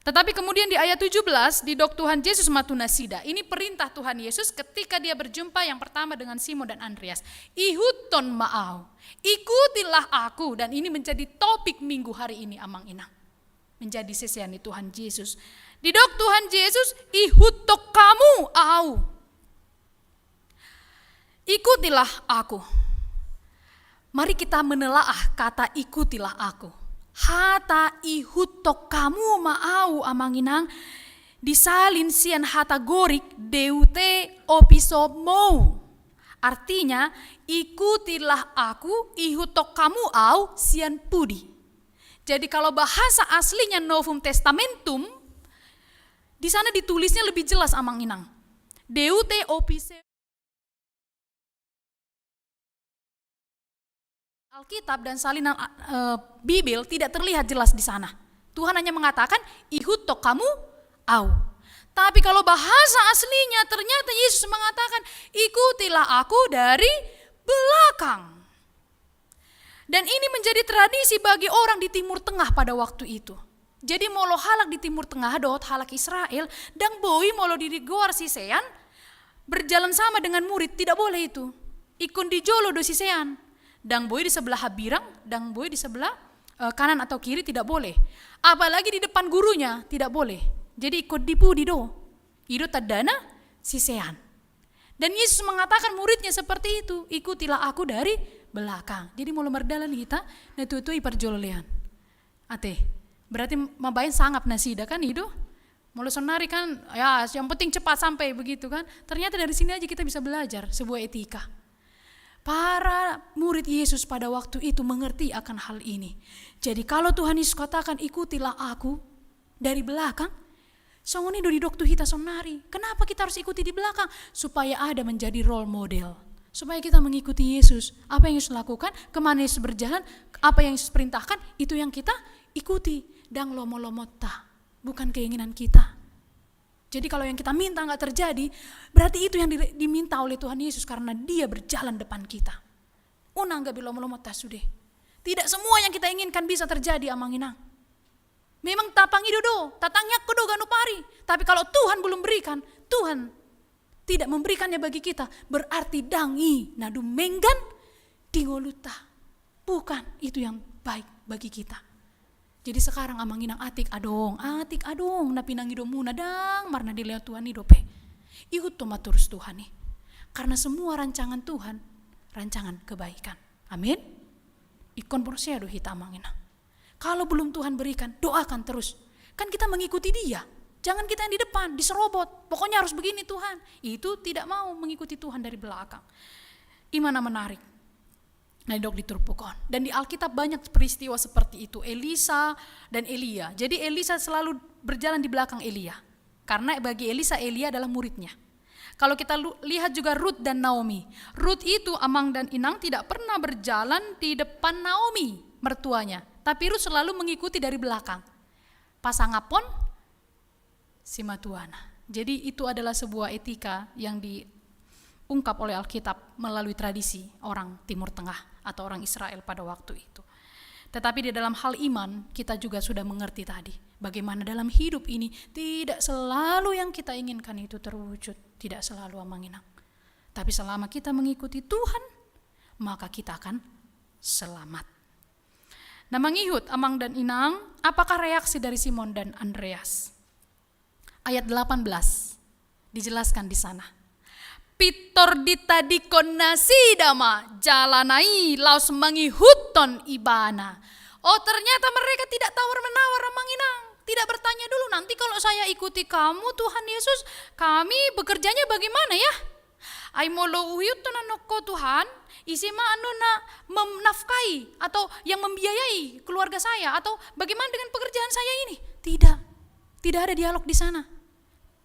Tetapi kemudian di ayat 17 di dok Tuhan Yesus matunasida. Ini perintah Tuhan Yesus ketika dia berjumpa yang pertama dengan Simon dan Andreas. Ihuton ma'au. Ikutilah aku. Dan ini menjadi topik minggu hari ini amang inang. Menjadi sesiani Tuhan Yesus. Di dok Tuhan Yesus ihutok kamu au. Ikutilah aku. Mari kita menelaah kata ikutilah aku. Hata ihutok kamu maau amanginang disalin sian hata gorik deute opiso mau. Artinya ikutilah aku ihutok kamu au sian pudi. Jadi kalau bahasa aslinya Novum Testamentum di sana ditulisnya lebih jelas amanginang. Deute opiso Alkitab dan salinan Bibil tidak terlihat jelas di sana. Tuhan hanya mengatakan ihutok kamu au. Tapi kalau bahasa aslinya ternyata Yesus mengatakan, ikutilah aku dari belakang. Dan ini menjadi tradisi bagi orang di Timur Tengah pada waktu itu. Jadi molo halak di Timur Tengah dot halak Israel, dan boi molo di goar sisean, berjalan sama dengan murid, tidak boleh itu. Ikon di jolo do sisean, dan boi di sebelah habirang, dan boi di sebelah kanan atau kiri tidak boleh. Apalagi di depan gurunya tidak boleh. Jadi ikut dipu di do, ido tadana sisean. Dan Yesus mengatakan muridnya seperti itu, ikutilah aku dari belakang. Jadi molo merdalan kita, nah itu iparjololean. Ate, berarti mabain sangap nasida kan itu? Molo sonari kan, ya yang penting cepat sampai begitu kan. Ternyata dari sini aja kita bisa belajar sebuah etika. Para murid Yesus pada waktu itu mengerti akan hal ini. Jadi kalau Tuhan Yesus katakan ikutilah aku dari belakang, songoni do di doktu hita sonari. Kenapa kita harus ikuti di belakang? Supaya ada menjadi role model. Supaya kita mengikuti Yesus. Apa yang Yesus lakukan, kemana Yesus berjalan, apa yang Yesus perintahkan, itu yang kita ikuti. Dan lomo-lomota, bukan keinginan kita. Jadi kalau yang kita minta gak terjadi, berarti itu yang diminta oleh Tuhan Yesus karena dia berjalan depan kita. Unang gak bilomo-lomota sudah. Tidak semua yang kita inginkan bisa terjadi amanginang. Memang tapang idodo, tatangnya kodo ganu pari. Tapi kalau Tuhan belum berikan, Tuhan tidak memberikannya bagi kita, berarti dangi nadu menggan dingoluta. Bukan itu yang baik bagi kita. Jadi sekarang amanginang atik adong na pinangido muna dang marna dilewat Tuhan idope. Ihut to maturus Tuhan nih. Karena semua rancangan Tuhan, rancangan kebaikan. Amin. Ikon porseado hita amanginang. Kalau belum Tuhan berikan, doakan terus. Kan kita mengikuti dia. Jangan kita yang di depan, diserobot. Pokoknya harus begini Tuhan. Itu tidak mau mengikuti Tuhan dari belakang. Imana menarik. Nah dok diturpukon. Dan di Alkitab banyak peristiwa seperti itu. Elisa dan Elia. Jadi Elisa selalu berjalan di belakang Elia. Karena bagi Elisa, Elia adalah muridnya. Kalau kita lihat juga Ruth dan Naomi. Ruth itu amang dan inang tidak pernah berjalan di depan Naomi, mertuanya. Tapi Ruth selalu mengikuti dari belakang. Pasangapon si matuana. Jadi itu adalah sebuah etika yang diungkap oleh Alkitab melalui tradisi orang Timur Tengah atau orang Israel pada waktu itu. Tetapi di dalam hal iman kita juga sudah mengerti tadi bagaimana dalam hidup ini tidak selalu yang kita inginkan itu terwujud, tidak selalu amanginang. Tapi selama kita mengikuti Tuhan, maka kita akan selamat. Nah mangihut amang dan inang, apakah reaksi dari Simon dan Andreas? Ayat 18 dijelaskan di sana. Pitor ditadikon nasidama jalanai laus mangihuton ibana. Oh ternyata mereka tidak tawar-menawar amanginang. Tidak bertanya dulu, nanti kalau saya ikuti kamu Tuhan Yesus, kami bekerjanya bagaimana ya? Ay molo uyuton anoko Tuhan, isima anu na menafkahi atau yang membiayai keluarga saya atau bagaimana dengan pekerjaan saya ini? Tidak ada dialog di sana.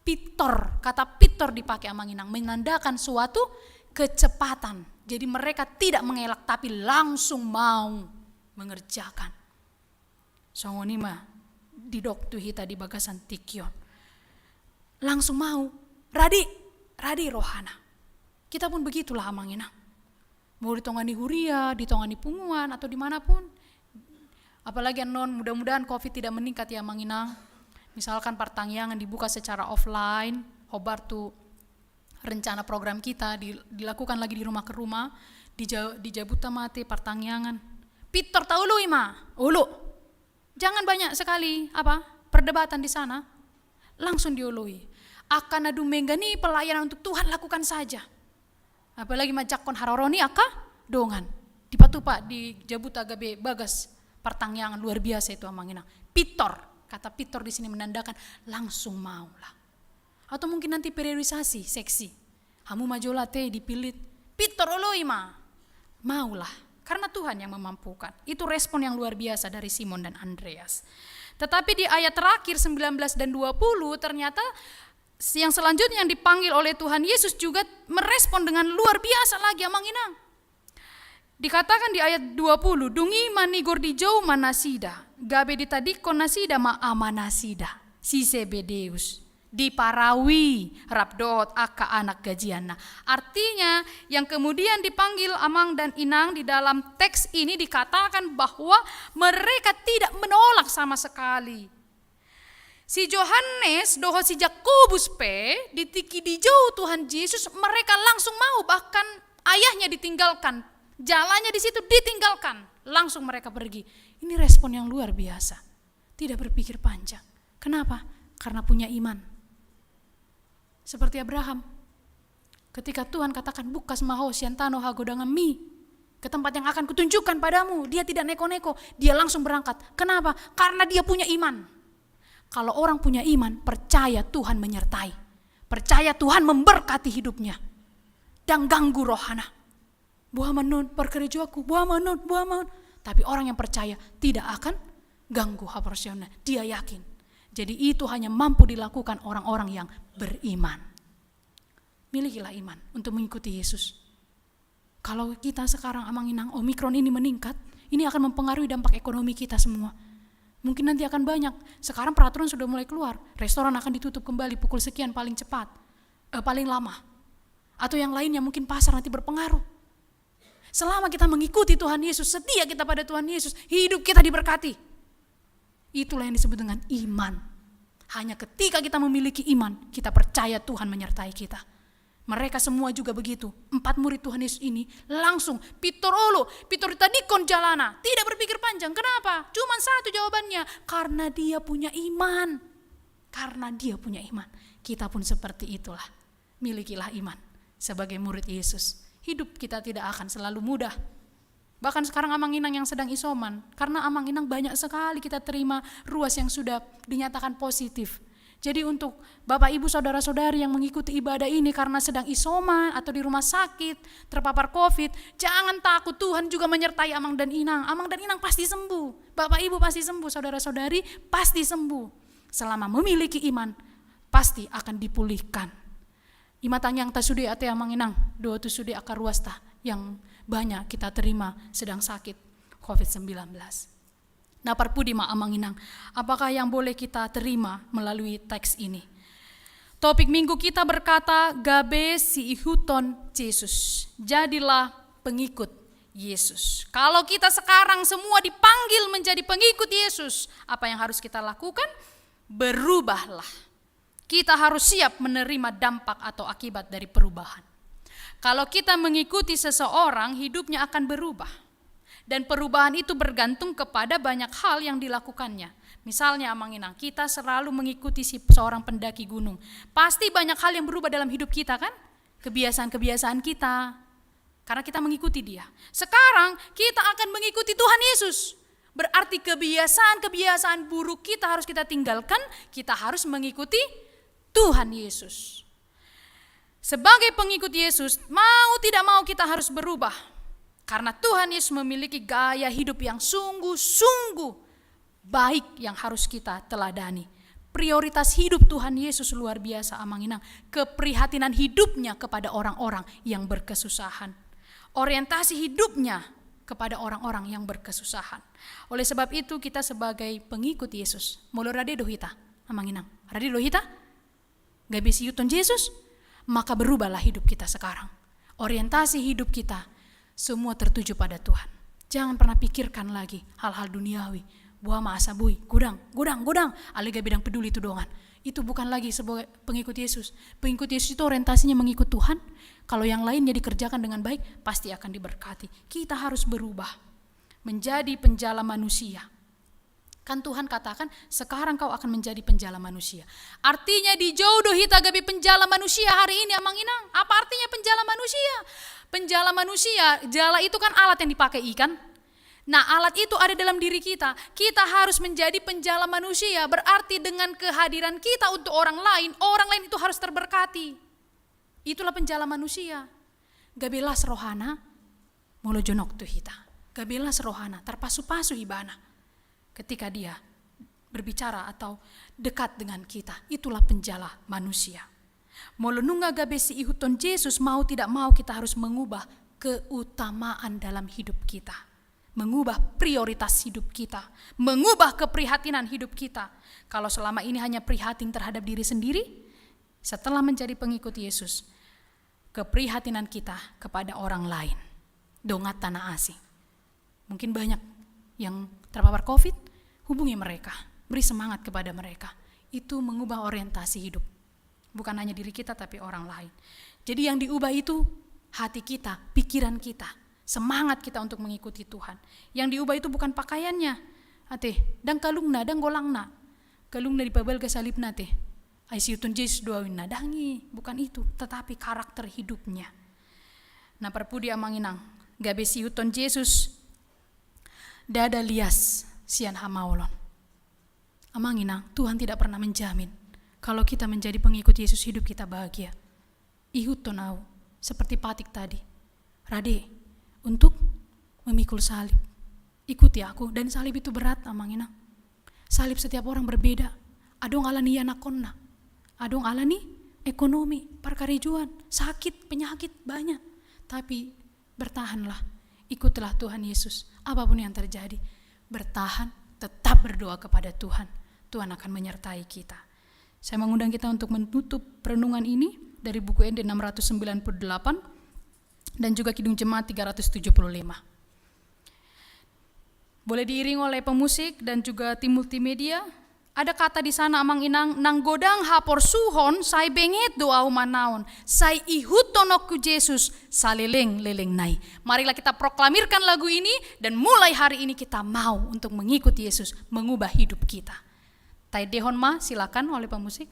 Pitor, kata pitor dipakai amanginang, menandakan suatu kecepatan. Jadi mereka tidak mengelak tapi langsung mau mengerjakan. Songonima di doktu hita di bagasan tikion. Langsung mau, radi rohana. Kita pun begitulah amanginang. Mau ditongani huria, ditongani punguan atau dimanapun. Apalagi non mudah-mudahan COVID tidak meningkat ya amanginang. Misalkan pertangyangan dibuka secara offline, hobar tuh rencana program kita dilakukan lagi di rumah ke rumah, di Jabuta Mate pertangyangan. Pitor tahu lu ima, ulu. Jangan banyak sekali perdebatan di sana. Langsung diului. Akan adu menggani pelayanan untuk Tuhan lakukan saja. Apalagi majakon haroroni dongan. Dipatupa di Jabuta Gabe Bagas pertangyangan luar biasa itu amanginang. Pitor. Kata pitor di sini menandakan langsung maulah. Atau mungkin nanti periodisasi seksi. Hamu majolate dipilit. Pitor oloima. Maulah. Karena Tuhan yang memampukan. Itu respon yang luar biasa dari Simon dan Andreas. Tetapi di ayat terakhir 19 dan 20 ternyata yang selanjutnya yang dipanggil oleh Tuhan Yesus juga merespon dengan luar biasa lagi amanginang. Dikatakan di ayat 20, dungi manigor di jauh manasida, gabe ditadikon nasida ma amanasida, si sebedeus. diparawi rabdot aka anak gajiana. Artinya yang kemudian dipanggil amang dan inang di dalam teks ini dikatakan bahwa mereka tidak menolak sama sekali. Si Yohanes doho si Yakobus ditiki di jauh Tuhan Yesus, mereka langsung mau, bahkan ayahnya ditinggalkan, jalannya di situ ditinggalkan, langsung mereka pergi. Ini respon yang luar biasa, tidak berpikir panjang. Kenapa? Karena punya iman. Seperti Abraham, ketika Tuhan katakan bukas maho siantano hagodangan mi, ke tempat yang akan kutunjukkan padamu, dia tidak neko-neko, dia langsung berangkat. Kenapa? Karena dia punya iman. Kalau orang punya iman, percaya Tuhan menyertai, percaya Tuhan memberkati hidupnya, dan ganggu rohana. Buah menun perkerejuaku, buah menun. Tapi orang yang percaya tidak akan ganggu haporsiona, dia yakin. Jadi itu hanya mampu dilakukan orang-orang yang beriman. Milikilah iman untuk mengikuti Yesus. Kalau kita sekarang amanginang Omikron ini meningkat, ini akan mempengaruhi dampak ekonomi kita semua. Mungkin nanti akan banyak. Sekarang peraturan sudah mulai keluar. Restoran akan ditutup kembali pukul sekian paling cepat, paling lama. Atau yang lainnya mungkin pasar nanti berpengaruh. Selama kita mengikuti Tuhan Yesus, setia kita pada Tuhan Yesus, hidup kita diberkati. Itulah yang disebut dengan iman. Hanya ketika kita memiliki iman, kita percaya Tuhan menyertai kita. Mereka semua juga begitu. 4 murid Tuhan Yesus ini langsung pitor tadikon jalana. Tidak berpikir panjang. Kenapa? Cuma satu jawabannya. Karena dia punya iman. Karena dia punya iman. Kita pun seperti itulah. Milikilah iman sebagai murid Yesus. Hidup kita tidak akan selalu mudah. Bahkan sekarang amang-inang yang sedang isoman, karena amang-inang banyak sekali kita terima ruas yang sudah dinyatakan positif. Jadi untuk Bapak Ibu Saudara-saudari yang mengikuti ibadah ini karena sedang isoman atau di rumah sakit, terpapar COVID, jangan takut, Tuhan juga menyertai amang dan inang. Amang dan inang pasti sembuh, Bapak Ibu pasti sembuh, saudara-saudari pasti sembuh. Selama memiliki iman, pasti akan dipulihkan. Imatang yang tasudi ate amang inang, doa tu sudi akar ruas tah yang banyak kita terima sedang sakit COVID-19. Nah parpudi ma amanginang, apakah yang boleh kita terima melalui teks ini? Topik minggu kita berkata, gabe si ihuton Yesus, jadilah pengikut Yesus. Kalau kita sekarang semua dipanggil menjadi pengikut Yesus, apa yang harus kita lakukan? Berubahlah. Kita harus siap menerima dampak atau akibat dari perubahan. Kalau kita mengikuti seseorang, hidupnya akan berubah. Dan perubahan itu bergantung kepada banyak hal yang dilakukannya. Misalnya amanginang, kita selalu mengikuti seorang pendaki gunung. Pasti banyak hal yang berubah dalam hidup kita kan? Kebiasaan-kebiasaan kita. Karena kita mengikuti dia. Sekarang kita akan mengikuti Tuhan Yesus. Berarti kebiasaan-kebiasaan buruk kita harus kita tinggalkan. Kita harus mengikuti Tuhan Yesus. Sebagai pengikut Yesus, mau tidak mau kita harus berubah. Karena Tuhan Yesus memiliki gaya hidup yang sungguh-sungguh baik yang harus kita teladani. Prioritas hidup Tuhan Yesus luar biasa amanginang. Keprihatinan hidupnya kepada orang-orang yang berkesusahan. Orientasi hidupnya kepada orang-orang yang berkesusahan. Oleh sebab itu kita sebagai pengikut Yesus, mulu rade dohita amanginang. Rade dohita? Gak bisa yuton Yesus? Maka berubahlah hidup kita sekarang. Orientasi hidup kita semua tertuju pada Tuhan. Jangan pernah pikirkan lagi hal-hal duniawi. Buah maasa bui, gudang. Alega bidang peduli itu dongan. Itu bukan lagi sebagai pengikut Yesus. Pengikut Yesus itu orientasinya mengikut Tuhan. Kalau yang lainnya dikerjakan dengan baik, pasti akan diberkati. Kita harus berubah menjadi penjala manusia. Kan Tuhan katakan, sekarang kau akan menjadi penjala manusia. Artinya dijodoh hita gabi penjala manusia hari ini amanginang. Apa artinya penjala manusia? Penjala manusia, jala itu kan alat yang dipakai ikan. Nah alat itu ada dalam diri kita. Kita harus menjadi penjala manusia. Berarti dengan kehadiran kita untuk orang lain itu harus terberkati. Itulah penjala manusia. Gabelas rohana, molo jonok tu hita. Gabelas rohana, terpasu-pasu ibana. Ketika dia berbicara atau dekat dengan kita, itulah penjala manusia. Molonunga gabesi ihuton Yesus, mau tidak mau kita harus mengubah keutamaan dalam hidup kita. mengubah prioritas hidup kita, mengubah keprihatinan hidup kita. Kalau selama ini hanya prihatin terhadap diri sendiri, setelah menjadi pengikut Yesus, keprihatinan kita kepada orang lain. Dongat tanah asing. Mungkin banyak yang terpapar COVID, hubungi mereka, beri semangat kepada mereka. Itu mengubah orientasi hidup. Bukan hanya diri kita tapi orang lain. Jadi yang diubah itu hati kita, pikiran kita, semangat kita untuk mengikuti Tuhan. Yang diubah itu bukan pakaiannya. Dan kalungna, dan golangna. Kalungna di pabel ke salibna teh. Ai siutun Yesus doawinna dangi, bukan itu, tetapi karakter hidupnya. Nah perpudi amanginang, gabe siuton Yesus dada lias sian hamaolon. Amanginang, Tuhan tidak pernah menjamin kalau kita menjadi pengikut Yesus hidup kita bahagia. Ihuton au, seperti Patik tadi. Rade, untuk memikul salib. Ikuti aku, dan salib itu berat amanginang. Salib setiap orang berbeda. Adong alani anakonna. Adong alani ekonomi, parkarijuan, sakit, penyakit banyak. Tapi bertahanlah, ikutlah Tuhan Yesus. Apapun yang terjadi, bertahan, tetap berdoa kepada Tuhan. Tuhan akan menyertai kita. Saya mengundang kita untuk menutup perenungan ini dari buku ND 698 dan juga Kidung Jemaat 375. Boleh diiring oleh pemusik dan juga tim multimedia. Ada kata di sana amang inang nang godang hapor suhon sai benget doa manaon sai ihut tonokku Yesus saleleng leleng nai. Marilah kita proklamirkan lagu ini dan mulai hari ini kita mau untuk mengikuti Yesus, mengubah hidup kita. Tai dehon ma, silakan oleh pemusik.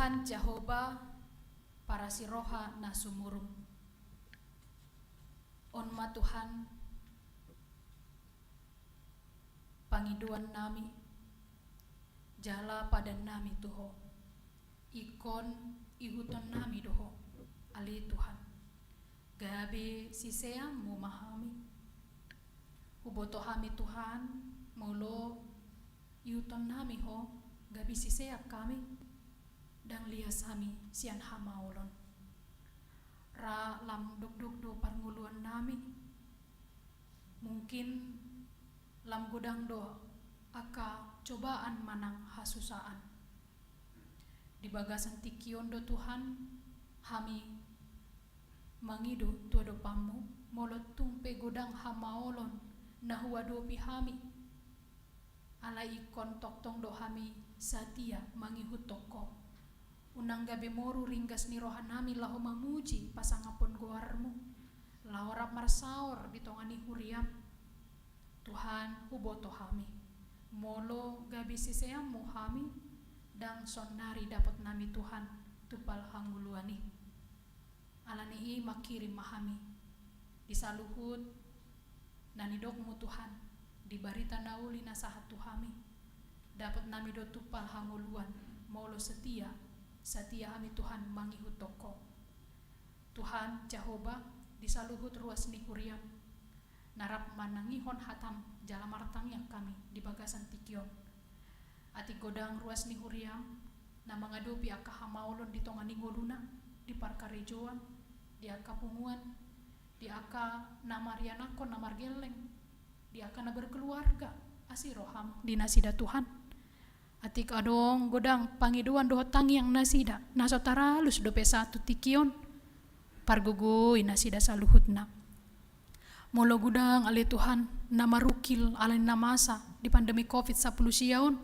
Tuhan Jehovah parasiroha nasumurum. Onma Tuhan pangiduan nami jala pada nami tuho ikon ihuton nami doho ali Tuhan gabe siseam memahami uboto hami Tuhan molo ihuton nami ho gabe siseak kami dan lias hami sian hamaulon ra lam duk do parnguluan nami mungkin lam godang do aka cobaan manang hasusaan di bagasan tikion do Tuhan hami mangido tuado pamu molot tumpe godang hamaolon nahuadopi hami ala ikon toktong do hami satia mangihut toko unang gabi moru ringgas ni rohan hami laho mamuji pasangapon goarmu laorap marsaor ditongani huriam Tuhan huboto hami molo gabi siseamu hami dang sonari dapat nami Tuhan tupal hanguluani alani makirim mahami disaluhut nanidokmu Tuhan dibarita nauli nasahat Tuhami dapat nami do tupal hanguluan molo setia hami Tuhan mangihut toko Tuhan Jehovah disaluhut ruas ni huriam narap manangihon hatam jalamartang yang kami di bagasan tikion ati godang ruas ni huriam na mangadopi aka hamaulon di tongani ngoluna di parkarejoan di aka punguan di aka namarianakon namargeleng di aka na berkeluarga asiroham di nasida Tuhan atik adong godang pangiduan doho tangi yang nasida nasotaralus dope satu tikion pargugui nasida saluhutna molo gudang ale Tuhan namarukil alin namasa di pandemi COVID-10 siaon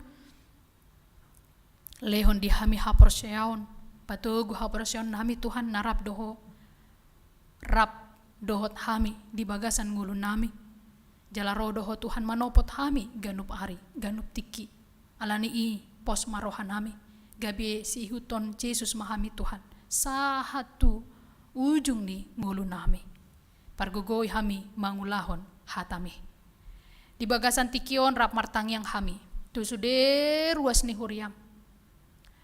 lehon di hami hapor siaon patugu hapor siaon nami Tuhan narap doho rap dohot hami di bagasan ngulun nami jalaro doho Tuhan manopot hami ganup ari ganup tiki alani pos marohan hami gabi si huton Yesus mahami Tuhan sahatu ujung ni ngulun nami pargugoi hami mangulahon hatami di bagasan tikion rap martang yang hami tu sude ruas ni huriam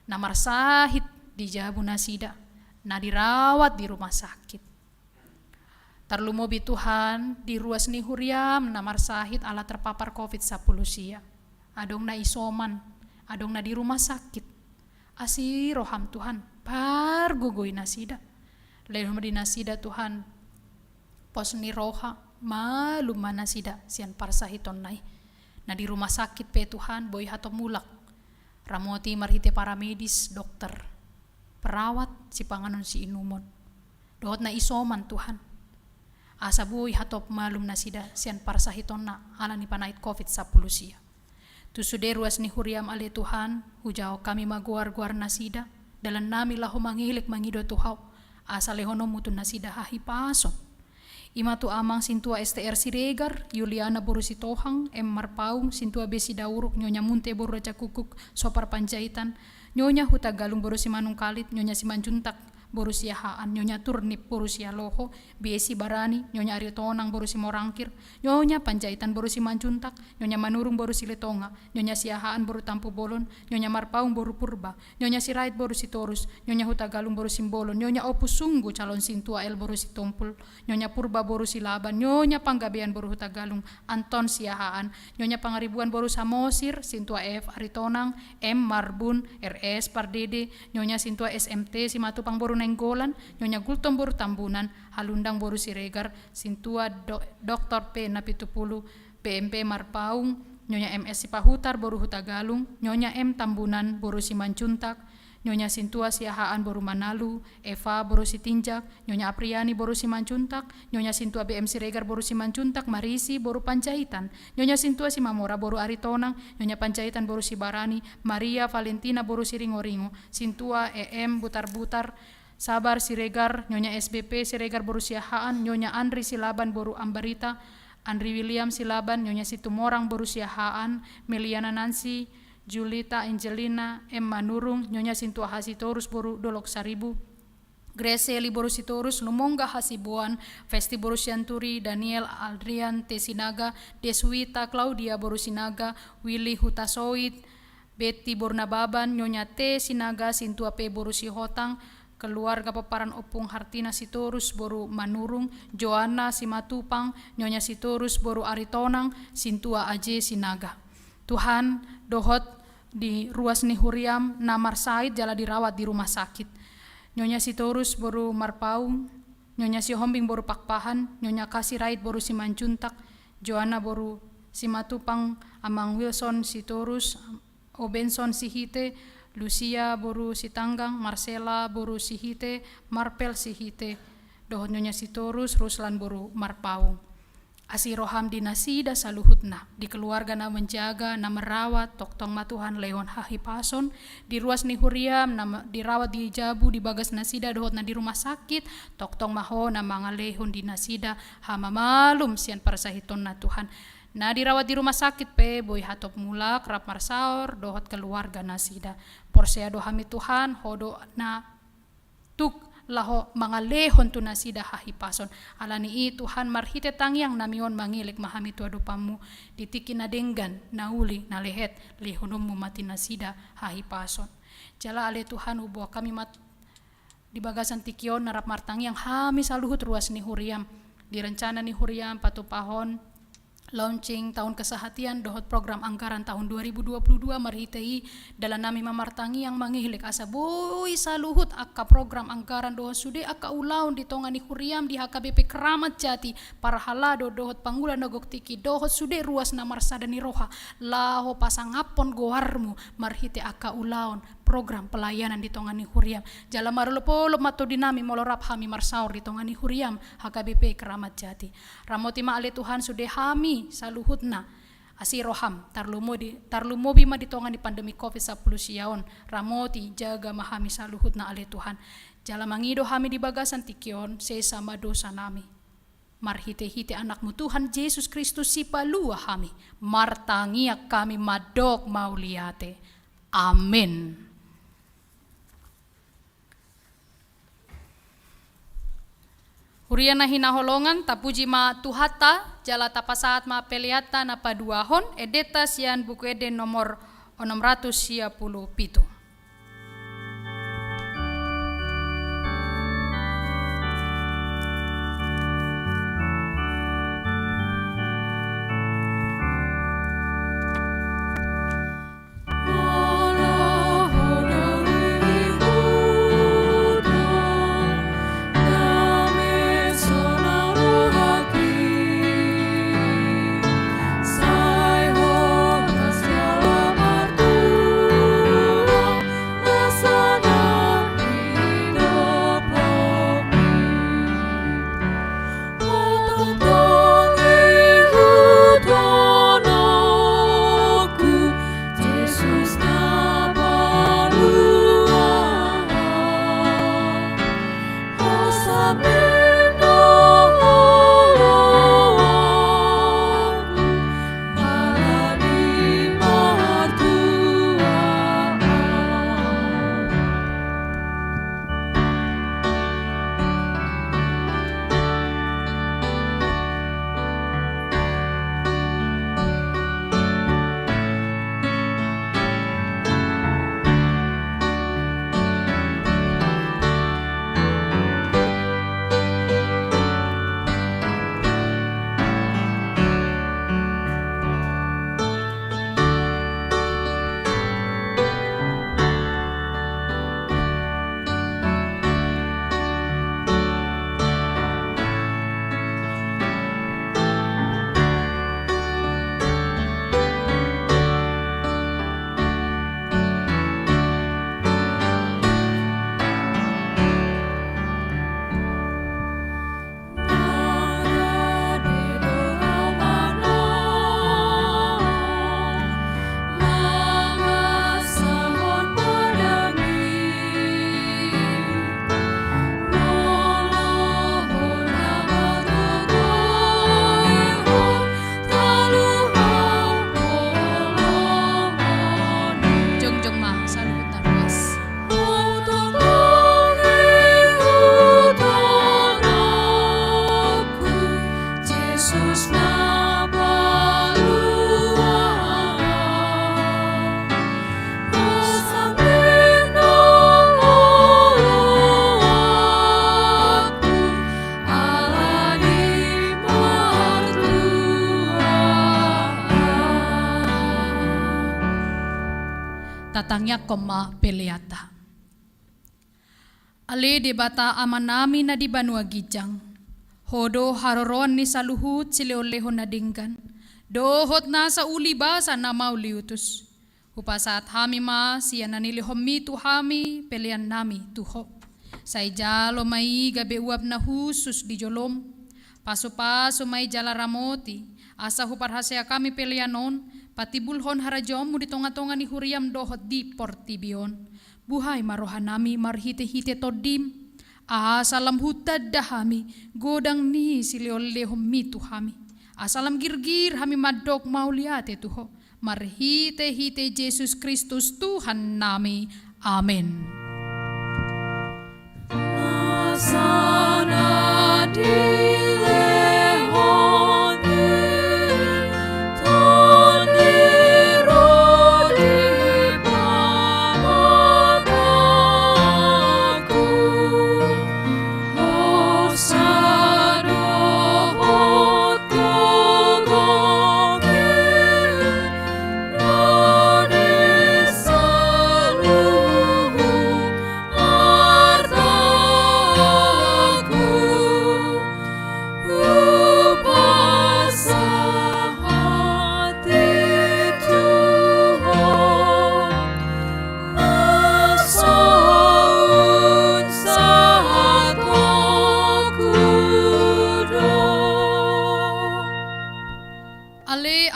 namar sahit di jabu nasida na dirawat di rumah sakit tarlumobi Tuhan di ruas ni huriam namar sahit ala terpapar COVID-10 sia adong na isoman adong na di rumah sakit asiroham Tuhan pargugoi nasida lehom di nasida Tuhan pos ni roha malum mana sida sian parsahiton nai na di rumah sakit pe Tuhan boy hato mulak ramoti marhite para medis dokter perawat si panganon si inumon dohot na isoman Tuhan asa boy hatop malum na sida sian parsahiton na ala ni panait COVID-10 sia tu sude ruas ni huriam ale Tuhan hujao kami maguar-guar nasida dalam nami laho mangilik mangido Tuhau asa lehono mutun nasida hahi pason ima tu amang sintua STR Siregar Yuliana borusi Tohang Marpaung sintua Besi Dauruk nyonya Munte boru Raja Kukuk Sopar Panjaitan nyonya Huta Galung borusi Manung Kalit nyonya Simanjuntak borusi Haan nyonya Turnip borusi Loho Besi Barani nyonya Aritonang borusi Morangkir nyonya Panjaitan borusi Manjuntak nyonya Manurung borusi Letonga nyonya Siahaan boru Tampu Bolon nyonya Marpaung boru Purba nyonya Sirait borusi Torus nyonya Huta Galung borusi Bolon nyonya Opus Sunggu calon sintua El borusi Tompul nyonya Purba borusi Laban nyonya Panggabean boru Huta Galung Anton Siahaan nyonya Pangaribuan boru Samosir sintua F Aritonang M Marbun RS Pardede nyonya sintua SMT Simatupang boru Nenggolan nyonya Gultom boru Tambunan Halundang boru Siregar sintua Dr. P Napitupulu PMP Marpaung nyonya MS Sipahutar boru Huta Galung nyonya M Tambunan boru Simanjuntak nyonya Sintua Siahaan boru Manalu Eva boru Sitinjak nyonya Apriani boru Simanjuntak nyonya Sintua BM Siregar boru Simanjuntak Marisi boru Panjaitan nyonya Sintua Simamora boru Aritonang nyonya Panjaitan boru Sibarani Maria Valentina boru Siringo-ringo Sintua EM Butar-butar Sabar Siregar nyonya SBP Siregar boru Siahaan nyonya Andri Silaban boru Ambarita Andri William Silaban nyonya Situmorang boru Siahaan Meliana Nancy Julita Angelina M Manurung nyonya Sintua Hasitorus boru Dolok Saribu Grace Eli boru Sitorus Lumongga Hasibuan Festi boru Sianturi Daniel Adrian T Sinaga Deswita Claudia boru Sinaga Willy Hutasoit Betty boru Nababan nyonya T Sinaga Sintua P boru Sihotang keluarga paparan Opung Hartina Sitorus boru Manurung Joanna Simatupang nyonya Sitorus boru Aritonang Sintua Aje Sinaga Tuhan dohot di ruas ni huriam namar Said jala dirawat di rumah sakit nyonya Sitorus boru Marpaung nyonya Sihombing boru Pakpahan nyonya Kasirait boru Simanjuntak Joanna boru Simatupang Amang Wilson Sitorus Obenson Sihite Lucia boru Sitanggang Marcela boru Sihite Marpel Sihite dohot nyonya Sitorus Ruslan boru Marpaung Asiroham di nasida saluhutna, di keluarga na menjaga, na merawat, toktong matuhan lehon hahipason, di ruas ni huriam, na dirawat di jabu, di bagas nasida dohot na di rumah sakit, toktong maho na mga lehon di nasida, hamamalum sian parasahiton na Tuhan. Na dirawat di rumah sakit pe, boy hatop mula, kerap marsaor, dohot keluarga nasida. Porsea dohami Tuhan, hodo na tuk, laho mga lehon tu nasida hahipason. Alani Tuhan marhite tangyang namion mangilik mahami tu adupamu ditiki na denggan na uli na lehet lehonum mati nasida hahipason. Jala ale Tuhan ubo kami di bagasan tikion narap martangyang hami saluhut ruas ni huriam. Direncana ni huriam patupahon launching tahun kesehatian dohot program anggaran tahun 2022 marhitei dalam nami mamartangi yang mangihlik asa boy saluhut akka program anggaran dohot sude akka ulaun di tongani huriam di HKBP Keramat Jati para halado dohot panggula nagok tiki dohot sude ruas na marsada ni roha laho pasangapon goarmu marhite akka ulaun program pelayanan di tongani huriam jala marulopolo mato dinami molorap hami marsaur di tongani huriam HKBP Keramat Jati ramoti ma ale Tuhan sude hami saluhutna asiroham tarlumobi ma ditongani pandemi COVID-19 siaon ramoti jaga mahami saluhutna ale Tuhan jala mangido hami di bagasan tikion sesama dosa nami marhite-hite anakmu Tuhan Yesus Kristus si palua hami martangiak kami madok mauliate amin. Hurian na hinaholongan tapuji ma tuhata jala tapasaat ma peliata na paduahon edeta sian buku eden nomor 657. Tatangnya koma peliata. Ale debata amanami na di banua gijang. Hodo haroron ni saluhut sileolehon na dinggan. Dohot na sa uli basa na mauliutus. Upasat hami ma siya nanilihomi tu hami pelian nami tuho. Say jalo mai gabe uap na husus di jolom. Pasu-pasu mai jala ramoti, asa hupar hasia kami pelianon, patibulhon harajomu di tonga-tonga ni huriam dohot di portibion. Buhay marohanami marhite-hite todim, asalam hutad dahami, godang ni siliolehom mitu hami. Asalam girgir hami madok mauliate tuho, marhite-hite Yesus Kristus Tuhan nami. Amen. Sana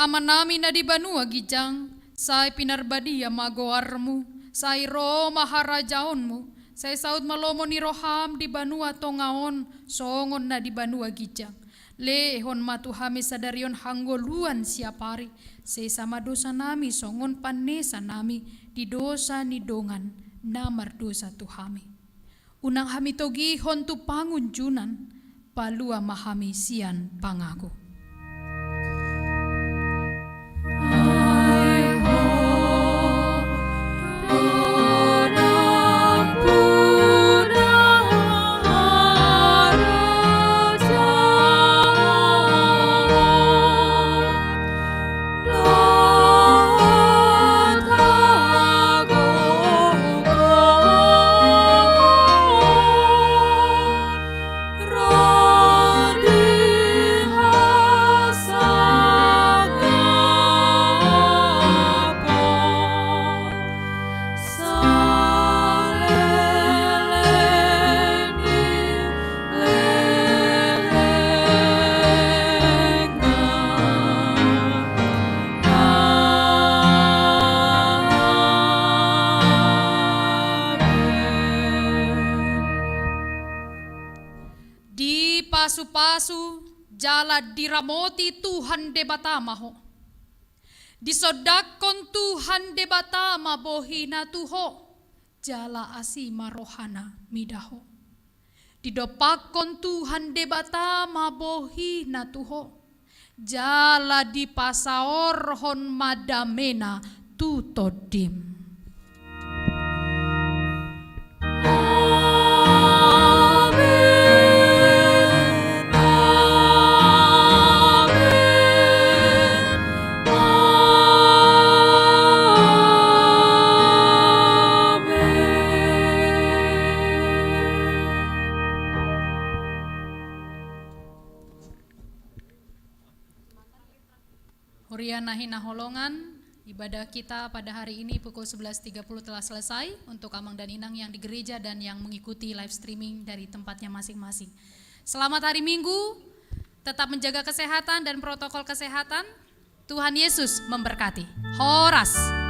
amanami na di banua gijang, say pinarbadia magoarmu, say ro maharajaonmu, say saud malomo ni roham di banua tongaon, songon na di banua gijang. Lehon matuhami sadarion hanggoluan siapari, say sama dosa nami songon panesa nami, di dosa ni dongan, namar dosa tuhami. Unang hami togihon tu pangunjunan, palua mahami sian pangaku. Pasu-pasu jala diramoti Tuhan debatamaho. Disodakon Tuhan debatama bohina tuho. Jala asima rohana midaho. Didopakon Tuhan debatama bohina tuho. Jala dipasaorhon madamena tutodim. Hina holongan, ibadah kita pada hari ini pukul 11.30 telah selesai untuk Amang dan Inang yang di gereja dan yang mengikuti live streaming dari tempatnya masing-masing. Selamat hari Minggu, tetap menjaga kesehatan dan protokol kesehatan. Tuhan Yesus memberkati. Horas.